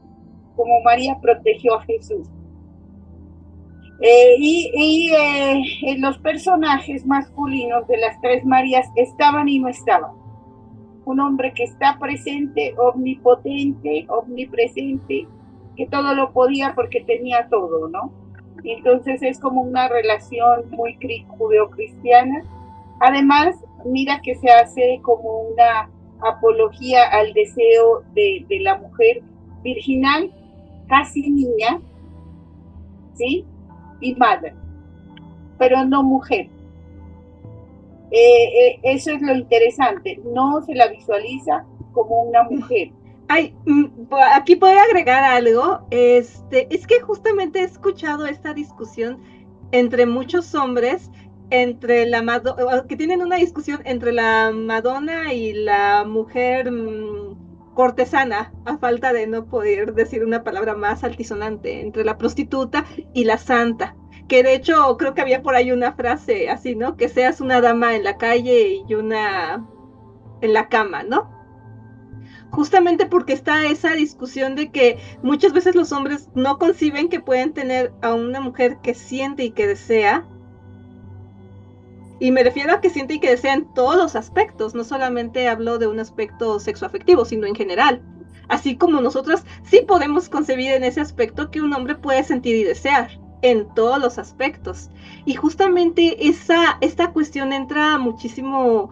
como María protegió a Jesús. Los personajes masculinos de las tres Marías estaban y no estaban. Un hombre que está presente, omnipotente, omnipresente, que todo lo podía porque tenía todo, ¿no? Entonces es como una relación muy judeocristiana. Además, mira que se hace como una apología al deseo de la mujer virginal, casi niña, ¿sí? Y madre, pero no mujer. Eso es lo interesante, no se la visualiza como una mujer. Ay, aquí puedo agregar algo. Es que justamente he escuchado esta discusión entre muchos hombres, entre que tienen una discusión entre la Madonna y la mujer cortesana, a falta de no poder decir una palabra más altisonante, entre la prostituta y la santa. Que de hecho creo que había por ahí una frase así, ¿no? Que seas una dama en la calle y una en la cama, ¿no? Justamente porque está esa discusión de que muchas veces los hombres no conciben que pueden tener a una mujer que siente y que desea. Y me refiero a que siente y que desea en todos los aspectos, no solamente hablo de un aspecto sexoafectivo, sino en general. Así como nosotras sí podemos concebir en ese aspecto que un hombre puede sentir y desear en todos los aspectos. Y justamente esta cuestión entra muchísimo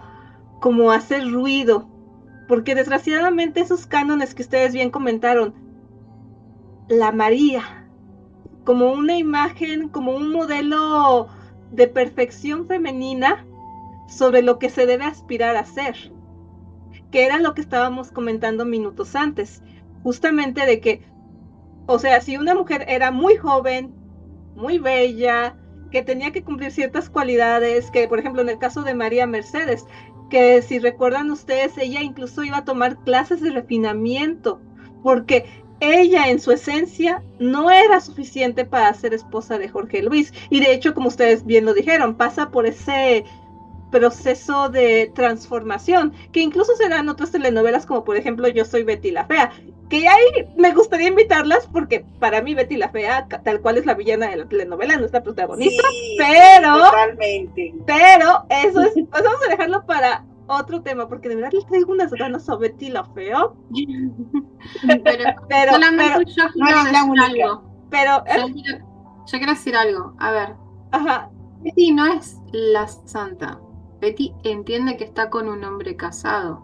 como a hacer ruido, porque desgraciadamente esos cánones que ustedes bien comentaron, la María, como una imagen, como un modelo de perfección femenina sobre lo que se debe aspirar a ser, que era lo que estábamos comentando minutos antes, justamente de que, o sea, si una mujer era muy joven, muy bella, que tenía que cumplir ciertas cualidades, que por ejemplo en el caso de María Mercedes, que si recuerdan ustedes, ella incluso iba a tomar clases de refinamiento, porque ella en su esencia no era suficiente para ser esposa de Jorge Luis. Y de hecho, como ustedes bien lo dijeron, pasa por ese proceso de transformación, que incluso se da en otras telenovelas, como por ejemplo Yo soy Betty la Fea, que ahí me gustaría invitarlas porque para mí Betty la Fea, tal cual es la villana de la telenovela, no es la protagonista, Sí, pero, totalmente. pero eso es, pues vamos a dejarlo para otro tema, porque de verdad le traigo unas ganas a Betty la Fea. Pero solamente yo no quiero eres la decir única. algo. Pero, Yo quiero decir algo. A ver, ajá, Betty no es la santa. Betty entiende que está con un hombre casado.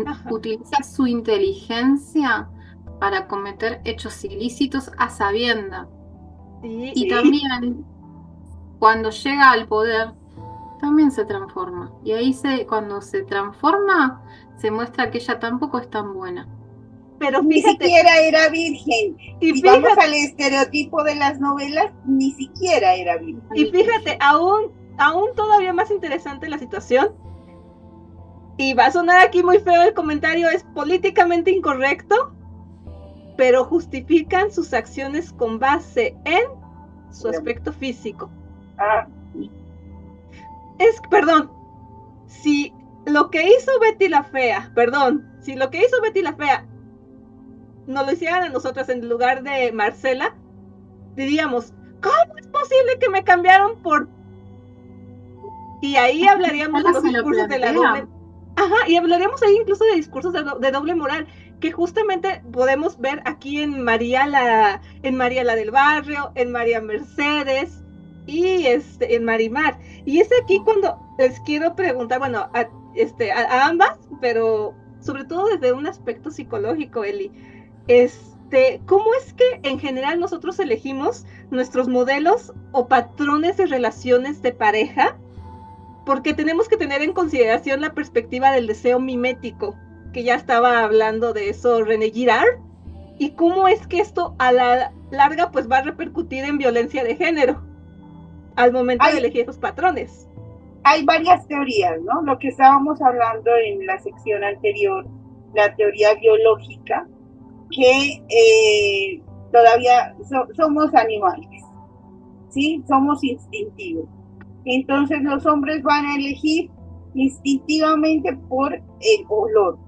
ajá, Utiliza su inteligencia para cometer hechos ilícitos a sabienda. sí, Y Sí, también, cuando llega al poder, también se transforma. Y ahí cuando se transforma, se muestra que ella tampoco es tan buena. pero ni fíjate, siquiera era virgen. y Si vamos fíjate, al estereotipo de las novelas, ni siquiera era virgen. y fíjate, aún todavía más interesante la situación. Y va a sonar aquí muy feo el comentario, es políticamente incorrecto, pero justifican sus acciones con base en su aspecto físico. Ah, Perdón, si lo que hizo Betty la Fea, perdón, si lo que hizo Betty la Fea nos lo hicieran a nosotras en lugar de Marcela, diríamos, ¿cómo es posible que me cambiaron por...? Y ahí hablaríamos de los discursos de la doble... Ajá, y hablaríamos ahí incluso de discursos de doble moral, que justamente podemos ver aquí en María la del Barrio, en María Mercedes y en Marimar. Y es aquí cuando les quiero preguntar, bueno, a ambas, pero sobre todo desde un aspecto psicológico, Eli. ¿Cómo es que en general nosotros elegimos nuestros modelos o patrones de relaciones de pareja? Porque tenemos que tener en consideración la perspectiva del deseo mimético, que ya estaba hablando de eso René Girard, y cómo es que esto a la larga pues va a repercutir en violencia de género al momento de elegir esos patrones. Hay varias teorías, ¿no? Lo que estábamos hablando en la sección anterior, la teoría biológica, que todavía somos animales, ¿sí? Somos instintivos. Entonces los hombres van a elegir instintivamente por el olor,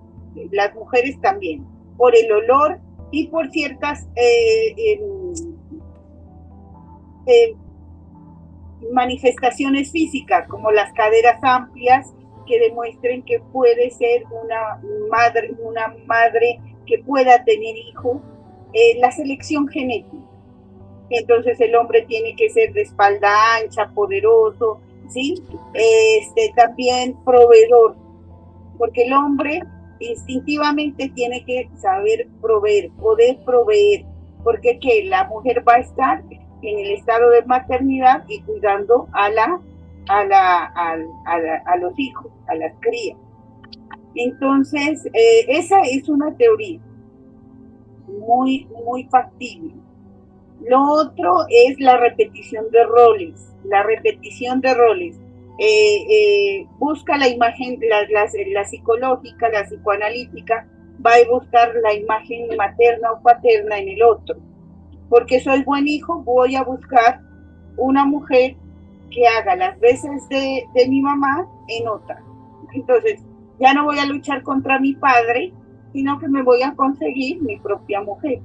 las mujeres también, por el olor y por ciertas manifestaciones físicas, como las caderas amplias, que demuestren que puede ser una madre que pueda tener hijos, la selección genética. Entonces el hombre tiene que ser de espalda ancha, poderoso, ¿sí? También proveedor, porque el hombre instintivamente tiene que saber proveer, poder proveer, porque ¿qué? La mujer va a estar en el estado de maternidad y cuidando a los hijos, a las crías. Entonces, esa es una teoría muy, muy factible. Lo otro es la repetición de roles. La repetición de roles. Busca la imagen, la psicológica, la psicoanalítica, va a buscar la imagen materna o paterna en el otro. Porque soy buen hijo, voy a buscar una mujer que haga las veces de mi mamá en otra. Entonces, ya no voy a luchar contra mi padre, sino que me voy a conseguir mi propia mujer.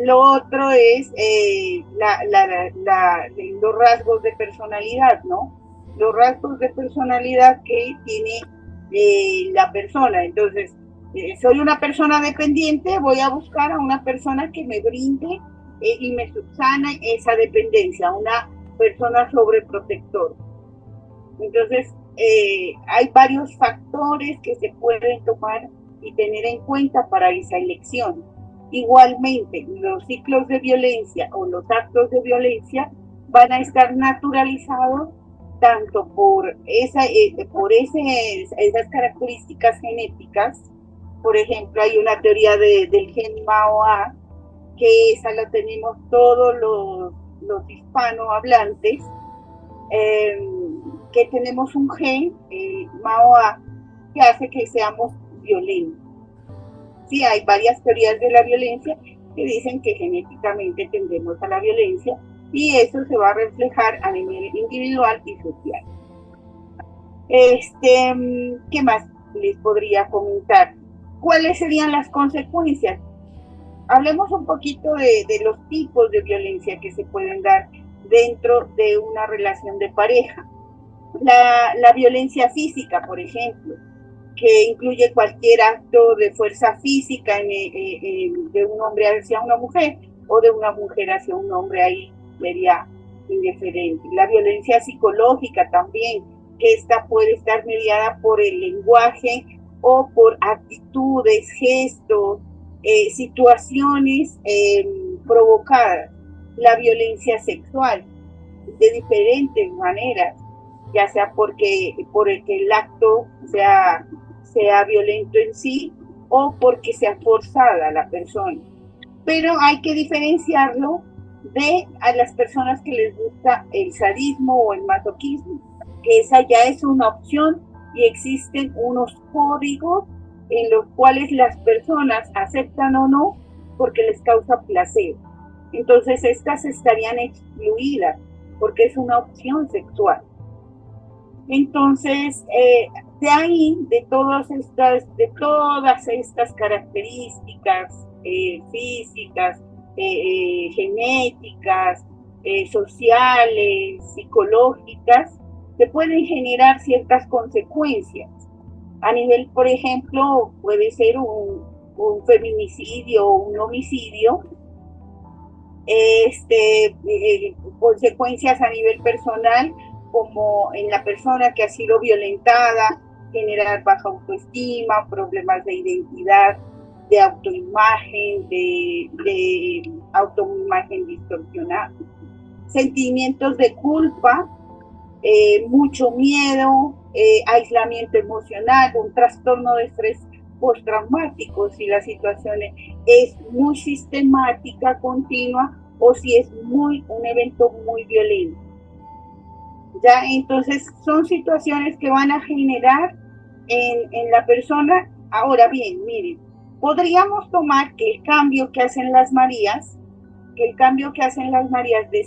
Lo otro es los rasgos de personalidad, ¿no? Los rasgos de personalidad que tiene la persona. Entonces, soy una persona dependiente, voy a buscar a una persona que me brinde y me subsane esa dependencia, una persona sobreprotectora. Entonces, hay varios factores que se pueden tomar y tener en cuenta para esa elección. Igualmente, los ciclos de violencia o los actos de violencia van a estar naturalizados tanto por esas características genéticas. Por ejemplo, hay una teoría del gen MAOA, que esa la tenemos todos los hispanohablantes, que tenemos un gen, MAOA, que hace que seamos violentos. Sí, hay varias teorías de la violencia que dicen que genéticamente tendemos a la violencia y eso se va a reflejar a nivel individual y social. ¿Qué más les podría comentar? ¿Cuáles serían las consecuencias? Hablemos un poquito de los tipos de violencia que se pueden dar dentro de una relación de pareja. La violencia física, por ejemplo, que incluye cualquier acto de fuerza física de un hombre hacia una mujer o de una mujer hacia un hombre, ahí sería indiferente. La violencia psicológica también, que esta puede estar mediada por el lenguaje o por actitudes, gestos, situaciones provocadas. La violencia sexual, de diferentes maneras, ya sea por el que el acto sea violento en sí o porque sea forzada la persona. Pero hay que diferenciarlo de a las personas que les gusta el sadismo o el masoquismo, que esa ya es una opción y existen unos códigos en los cuales las personas aceptan o no porque les causa placer. Entonces estas estarían excluidas porque es una opción sexual. Entonces, De ahí, de todas estas características físicas, genéticas, sociales, psicológicas, se pueden generar ciertas consecuencias. A nivel, por ejemplo, puede ser un feminicidio o un homicidio, consecuencias a nivel personal, como en la persona que ha sido violentada, generar baja autoestima, problemas de identidad, de autoimagen, de autoimagen distorsionada, sentimientos de culpa, mucho miedo, aislamiento emocional, un trastorno de estrés postraumático, si la situación es muy sistemática, continua, o si es un evento muy violento. Ya, entonces son situaciones que van a generar en la persona. Ahora bien, miren, podríamos tomar que el cambio que hacen las Marías, de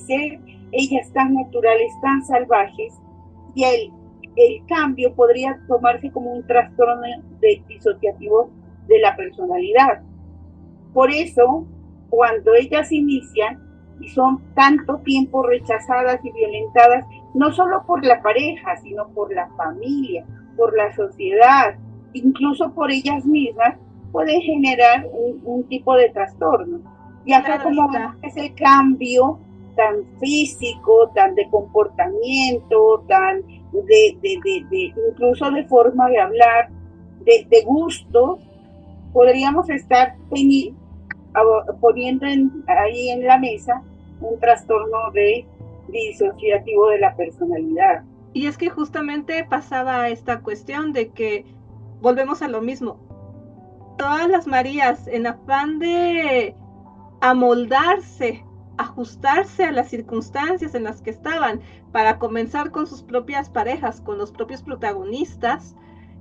ser ellas tan naturales, tan salvajes, y el cambio podría tomarse como un trastorno disociativo de la personalidad. Por eso, cuando ellas inician y son tanto tiempo rechazadas y violentadas, no solo por la pareja, sino por la familia, por la sociedad, incluso por ellas mismas, pueden generar un tipo de trastorno. Y acá, como es el cambio tan físico, tan de comportamiento, tan incluso de forma de hablar, de gusto, podríamos estar poniendo ahí en la mesa un trastorno disociativo de la personalidad. Y es que justamente pasaba esta cuestión de que volvemos a lo mismo. Todas las Marías, en afán de amoldarse, ajustarse a las circunstancias en las que estaban, para comenzar con sus propias parejas, con los propios protagonistas,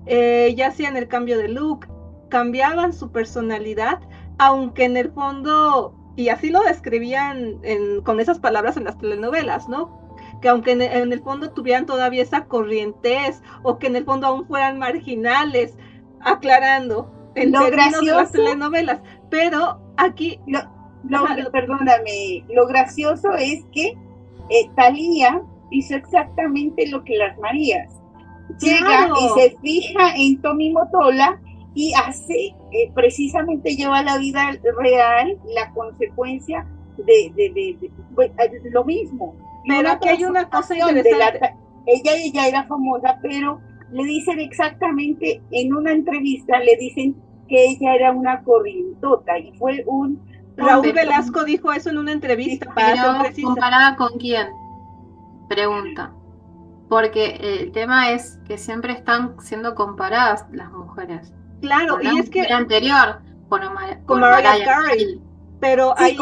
ya hacían el cambio de look, cambiaban su personalidad, aunque en el fondo, y así lo describían con esas palabras en las telenovelas, ¿no? Que aunque en el fondo tuvieran todavía esa corrientez, o que en el fondo aún fueran marginales, aclarando en términos de las telenovelas, pero aquí... Perdóname, lo gracioso es que Thalía hizo exactamente lo que las Marías. Llega y se fija en Tommy Mottola y hace, precisamente lleva a la vida real la consecuencia de lo mismo. Pero aquí hay una cosa interesante. Ella era famosa, pero le dicen exactamente, en una entrevista, le dicen que ella era una corrientota, y fue Raúl Velasco dijo eso en una entrevista, para ser precisa. ¿Comparada con quién? Pregunta. Porque el tema es que siempre están siendo comparadas las mujeres. Claro, y es que... anterior, con Mariah Carey. Pero sí, ahí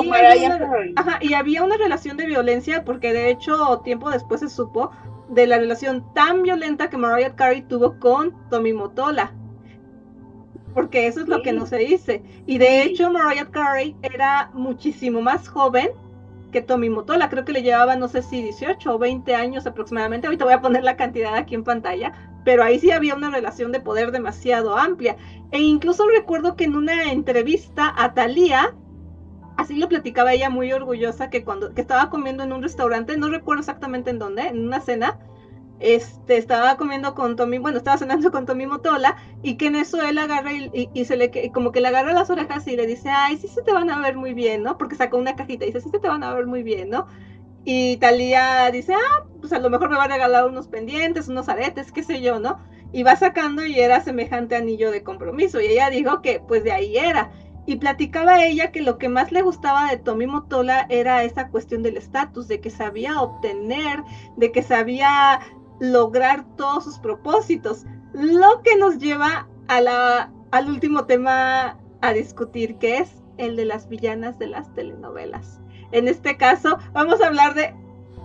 y había una relación de violencia, porque de hecho tiempo después se supo de la relación tan violenta que Mariah Carey tuvo con Tommy Mottola, porque eso es lo que no se dice. Y de hecho Mariah Carey era muchísimo más joven que Tommy Mottola, creo que le llevaba, no sé si 18 o 20 años aproximadamente, ahorita voy a poner la cantidad aquí en pantalla, pero ahí sí había una relación de poder demasiado amplia. E incluso recuerdo que en una entrevista a Thalía, así lo platicaba ella muy orgullosa, que estaba comiendo en un restaurante, no recuerdo exactamente en dónde, en una cena, estaba comiendo con Tommy, estaba cenando con Tommy Mottola, y que en eso él agarra y se le, como que le agarra las orejas y le dice, ay, sí se te van a ver muy bien, ¿no? Porque sacó una cajita y dice, sí se te van a ver muy bien, ¿no? Y Thalía dice, pues a lo mejor me va a regalar unos pendientes, unos aretes, qué sé yo, ¿no? Y va sacando y era semejante anillo de compromiso, y ella dijo que pues de ahí era. Y platicaba ella que lo que más le gustaba de Tommy Mottola era esa cuestión del estatus, de que sabía obtener, de que sabía lograr todos sus propósitos, lo que nos lleva al último tema a discutir, que es el de las villanas de las telenovelas. En este caso vamos a hablar de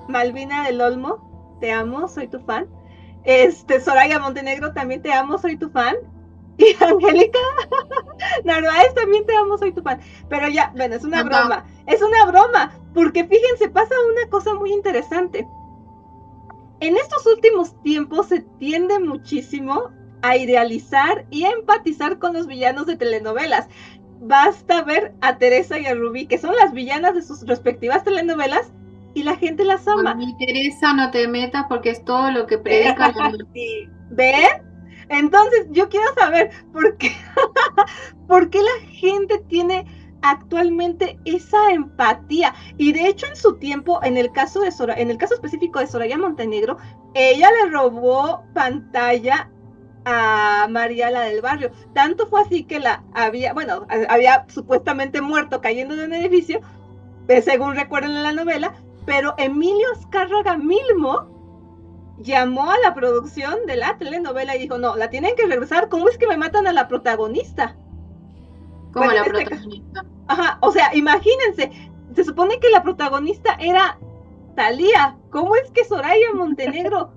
Malvina del Olmo, te amo, soy tu fan. Soraya Montenegro, también te amo, soy tu fan. Y Angélica Narváez, también te amo, soy tu fan. Pero ya, es una broma, porque fíjense, pasa una cosa muy interesante. En estos últimos tiempos se tiende muchísimo a idealizar y a empatizar con los villanos de telenovelas. Basta ver a Teresa y a Rubí, que son las villanas de sus respectivas telenovelas, y la gente las ama. Con mi Teresa no te metas porque es todo lo que predica la Sí. ¿Ven? Entonces, yo quiero saber por qué, por qué la gente tiene actualmente esa empatía. Y de hecho, en su tiempo, en el caso específico de Soraya Montenegro, ella le robó pantalla a María la del Barrio. Tanto fue así que había supuestamente muerto cayendo de un edificio, según recuerdan en la novela, pero Emilio Azcárraga Milmo llamó a la producción de la telenovela y dijo, no, la tienen que regresar, ¿cómo es que me matan a la protagonista? como la Este protagonista. Ajá, o sea, imagínense, se supone que la protagonista era Thalía, ¿cómo es que Soraya Montenegro?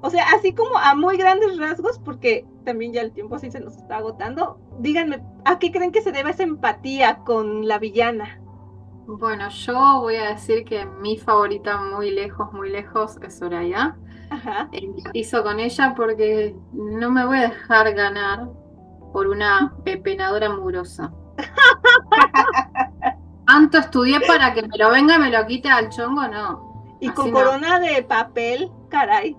O sea, así como a muy grandes rasgos, porque también ya el tiempo así se nos está agotando, díganme, ¿a qué creen que se debe esa empatía con la villana? Bueno, yo voy a decir que mi favorita muy lejos es Soraya. Ajá. Empatizo con ella porque no me voy a dejar ganar por una pepenadora mugrosa. Tanto estudié para que me lo venga y me lo quite al chongo, no. Y con Así no, corona de papel, caray.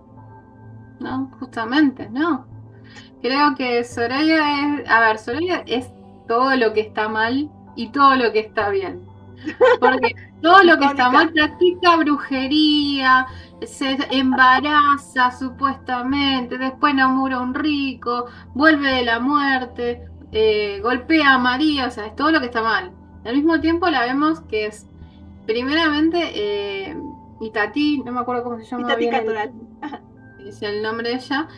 no, justamente, no. Creo que Soraya es, a ver, Soraya es todo lo que está mal y todo lo que está bien. Porque todo lo que está mal Icónica. practica brujería, se embaraza supuestamente, después enamora a un rico, vuelve de la muerte, golpea a María, o sea, es todo lo que está mal. Al mismo tiempo la vemos que es, primeramente, Itatí, no me acuerdo cómo se Y llama Tati bien Cantoral. el nombre de ella,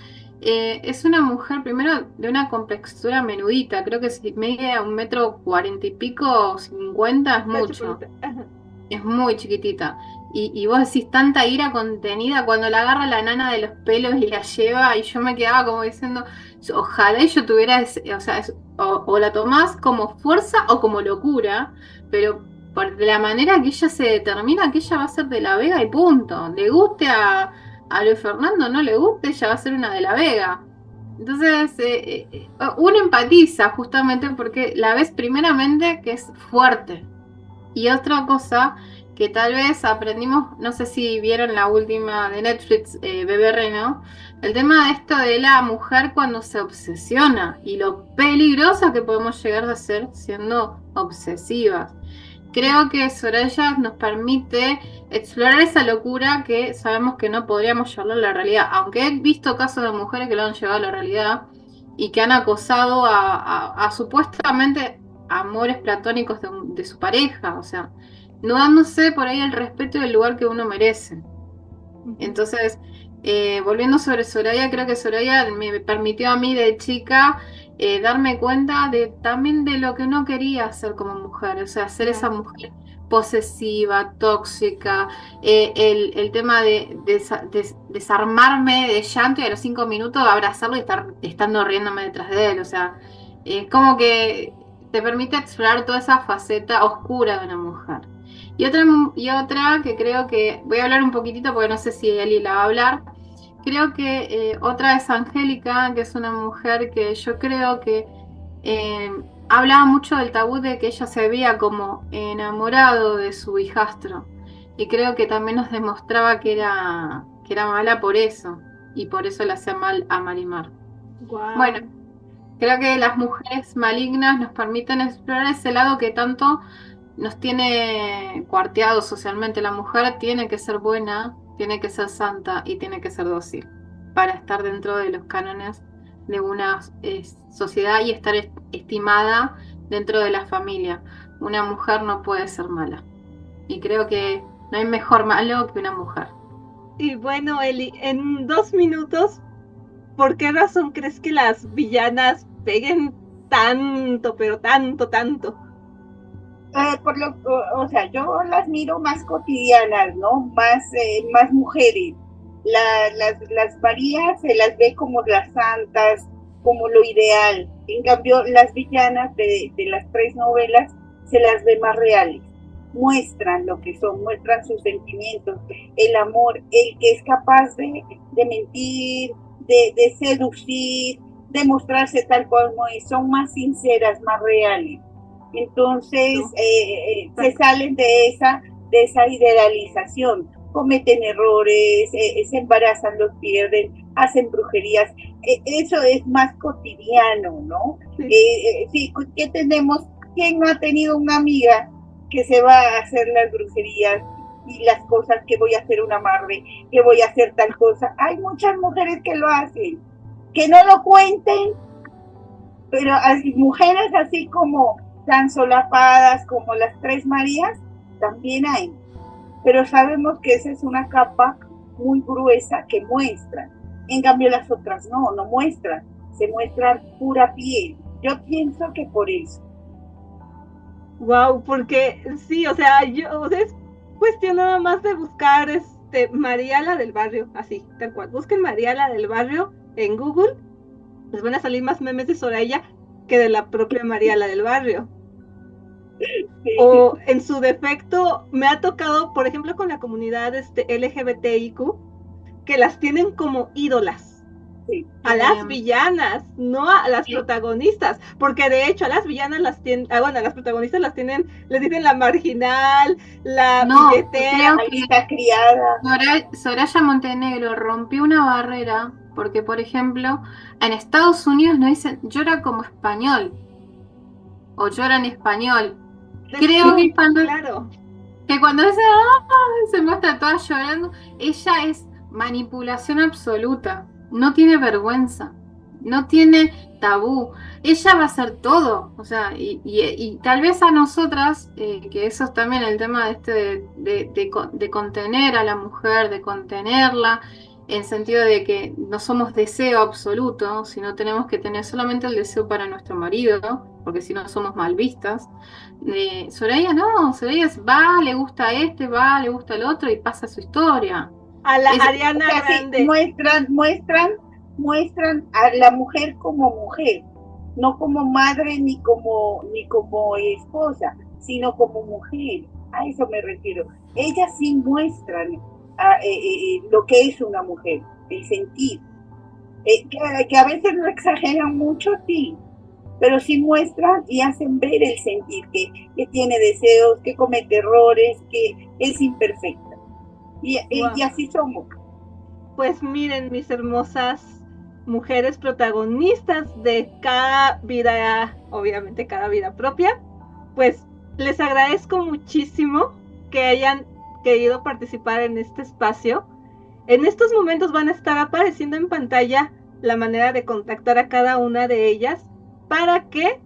es una mujer primero de una complexura menudita, creo que si mide 1,40 y pico, 50 es La mucho, Chapulita. Ajá. es muy chiquitita. Y vos decís tanta ira contenida cuando la agarra la nana de los pelos y la lleva, y yo me quedaba como diciendo, ojalá yo tuviera o sea, o la tomás como fuerza o como locura, pero por la manera que ella se determina que ella va a ser de la Vega y punto. Le guste a Luis Fernando, no le guste, ella va a ser una de la Vega. Entonces, uno empatiza justamente porque la ves primeramente que es fuerte. Y otra cosa que tal vez aprendimos, no sé si vieron la última de Netflix, Bebé Reno, el tema de esto de la mujer cuando se obsesiona y lo peligrosa que podemos llegar a ser siendo obsesivas. Creo que Soraya nos permite explorar esa locura que sabemos que no podríamos llevarlo a la realidad, aunque he visto casos de mujeres que lo han llevado a la realidad y que han acosado a supuestamente amores platónicos de su pareja, o sea, no dándose por ahí el respeto y el lugar que uno merece. Entonces, volviendo sobre Soraya, creo que Soraya me permitió a mí de chica darme cuenta de también de lo que no quería hacer como mujer, o sea, ser esa mujer posesiva, tóxica, el tema de desarmarme de llanto y a los 5 minutos abrazarlo y estar estando riéndome detrás de él, o sea, es como que te permite explorar toda esa faceta oscura de una mujer. Y otra que creo que voy a hablar un poquitito porque no sé si Eli la va a hablar. Creo que otra es Angélica, que es una mujer que yo creo que eh, hablaba mucho del tabú de que ella se veía como enamorado de su hijastro. Y creo que también nos demostraba que era mala por eso. Y por eso le hacía mal a Marimar. Bueno, Wow. creo que las mujeres malignas nos permiten explorar ese lado que tanto nos tiene cuarteados socialmente. La mujer tiene que ser buena, tiene que ser santa y tiene que ser dócil para estar dentro de los cánones de una sociedad y estar estimada dentro de la familia. Una mujer no puede ser mala. Y creo que no hay mejor malo que una mujer. Y bueno, Eli, en 2 minutos, ¿por qué razón crees que las villanas peguen tanto, pero tanto, tanto? O sea, yo las miro más cotidianas, ¿no? Más mujeres. Las Marías se las ve como las santas, como lo ideal. En cambio, las villanas de las tres novelas se las ve más reales. Muestran lo que son, muestran sus sentimientos, el amor, el que es capaz de mentir, de seducir, de mostrarse tal como es, son más sinceras, más reales. Entonces se salen de esa idealización, cometen errores, se embarazan, los pierden, hacen brujerías. Eso es más cotidiano, ¿no? Sí, ¿qué tenemos? ¿Quién no ha tenido una amiga que se va a hacer las brujerías y las cosas, que voy a hacer un amarre, que voy a hacer tal cosa? Hay muchas mujeres que lo hacen, que no lo cuenten, pero hay mujeres así como tan solapadas como las Tres Marías, también hay. Pero sabemos que esa es una capa muy gruesa que muestran. En cambio las otras no muestran, se muestran pura piel. Yo pienso que por eso. Wow, porque sí, o sea, es cuestión nada más de buscar María la del barrio, así, tal cual. Busquen María la del barrio en Google, les van a salir más memes de Soraya que de la propia María la del barrio. Sí. O en su defecto, me ha tocado, por ejemplo, con la comunidad LGBTIQ, que las tienen como ídolas. Sí. A las villanas, no a las protagonistas, porque de hecho a las villanas las tienen, bueno, a las protagonistas las tienen, les dicen la marginal, la billetera, la criada. Soraya Montenegro rompió una barrera, porque por ejemplo, en Estados Unidos no dicen llora como español, o llora en español. Creo que claro, que cuando se muestra toda llorando, ella es manipulación absoluta, no tiene vergüenza, no tiene tabú, ella va a hacer todo, o sea, y tal vez a nosotras, que eso es también el tema de contener a la mujer, de contenerla, en sentido de que no somos deseo absoluto, sino tenemos que tener solamente el deseo para nuestro marido, porque si no somos mal vistas. Soraya no, Soraya va, le gusta va, le gusta el otro y pasa su historia. A la Ariana Grande. Muestran a la mujer como mujer, no como madre ni como esposa, sino como mujer. A eso me refiero. Ellas sí muestran lo que es una mujer, el sentir. Que a veces lo exageran mucho, sí, pero sí muestran y hacen ver el sentir, que tiene deseos, que comete errores, que es imperfecta. Y así somos. Pues miren, mis hermosas mujeres protagonistas de cada vida, obviamente cada vida propia, pues les agradezco muchísimo que hayan querido participar en este espacio. En estos momentos van a estar apareciendo en pantalla la manera de contactar a cada una de ellas para que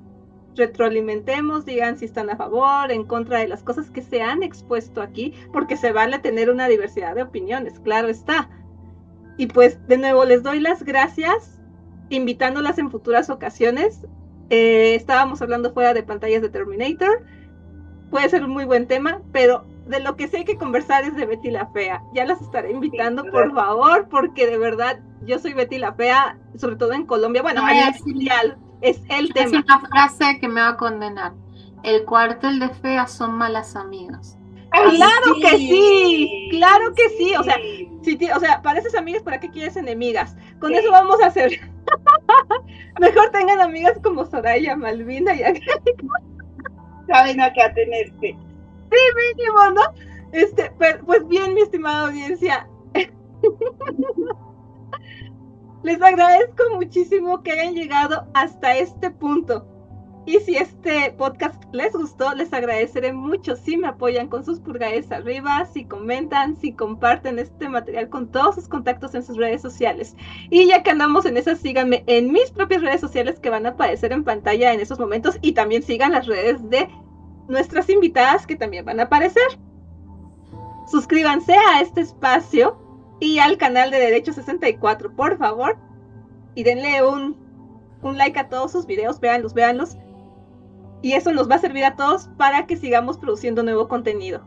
retroalimentemos, digan si están a favor, en contra de las cosas que se han expuesto aquí, porque se vale tener una diversidad de opiniones, claro está. Y pues de nuevo les doy las gracias, invitándolas en futuras ocasiones. Estábamos hablando fuera de pantallas de Terminator, puede ser un muy buen tema, pero de lo que sí hay que conversar es de Betty la Fea. Ya las estaré invitando, por favor, porque de verdad yo soy Betty la Fea, sobre todo en Colombia, bueno, a nivel mundial, es el tema. Es una frase que me va a condenar. El cuartel de feas son malas amigas. Claro que sí, claro que sí. O sea, o sea, para esas amigas, ¿para qué quieres enemigas? Con eso vamos a hacer. Mejor tengan amigas como Soraya, Malvina y Angélica. Saben a qué atenerse. Sí, mínimo, ¿no? Pues bien, mi estimada audiencia. Les agradezco muchísimo que hayan llegado hasta este punto. Y si este podcast les gustó, les agradeceré mucho si me apoyan con sus pulgares arriba, si comentan, si comparten este material con todos sus contactos en sus redes sociales. Y ya que andamos en esas, síganme en mis propias redes sociales que van a aparecer en pantalla en esos momentos, y también sigan las redes de nuestras invitadas que también van a aparecer. Suscríbanse a este espacio y al canal de Derecho 64, por favor, y denle un like a todos sus videos, véanlos. Y eso nos va a servir a todos para que sigamos produciendo nuevo contenido.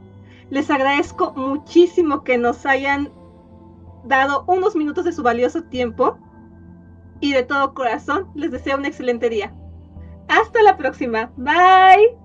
Les agradezco muchísimo que nos hayan dado unos minutos de su valioso tiempo y de todo corazón les deseo un excelente día. Hasta la próxima. Bye.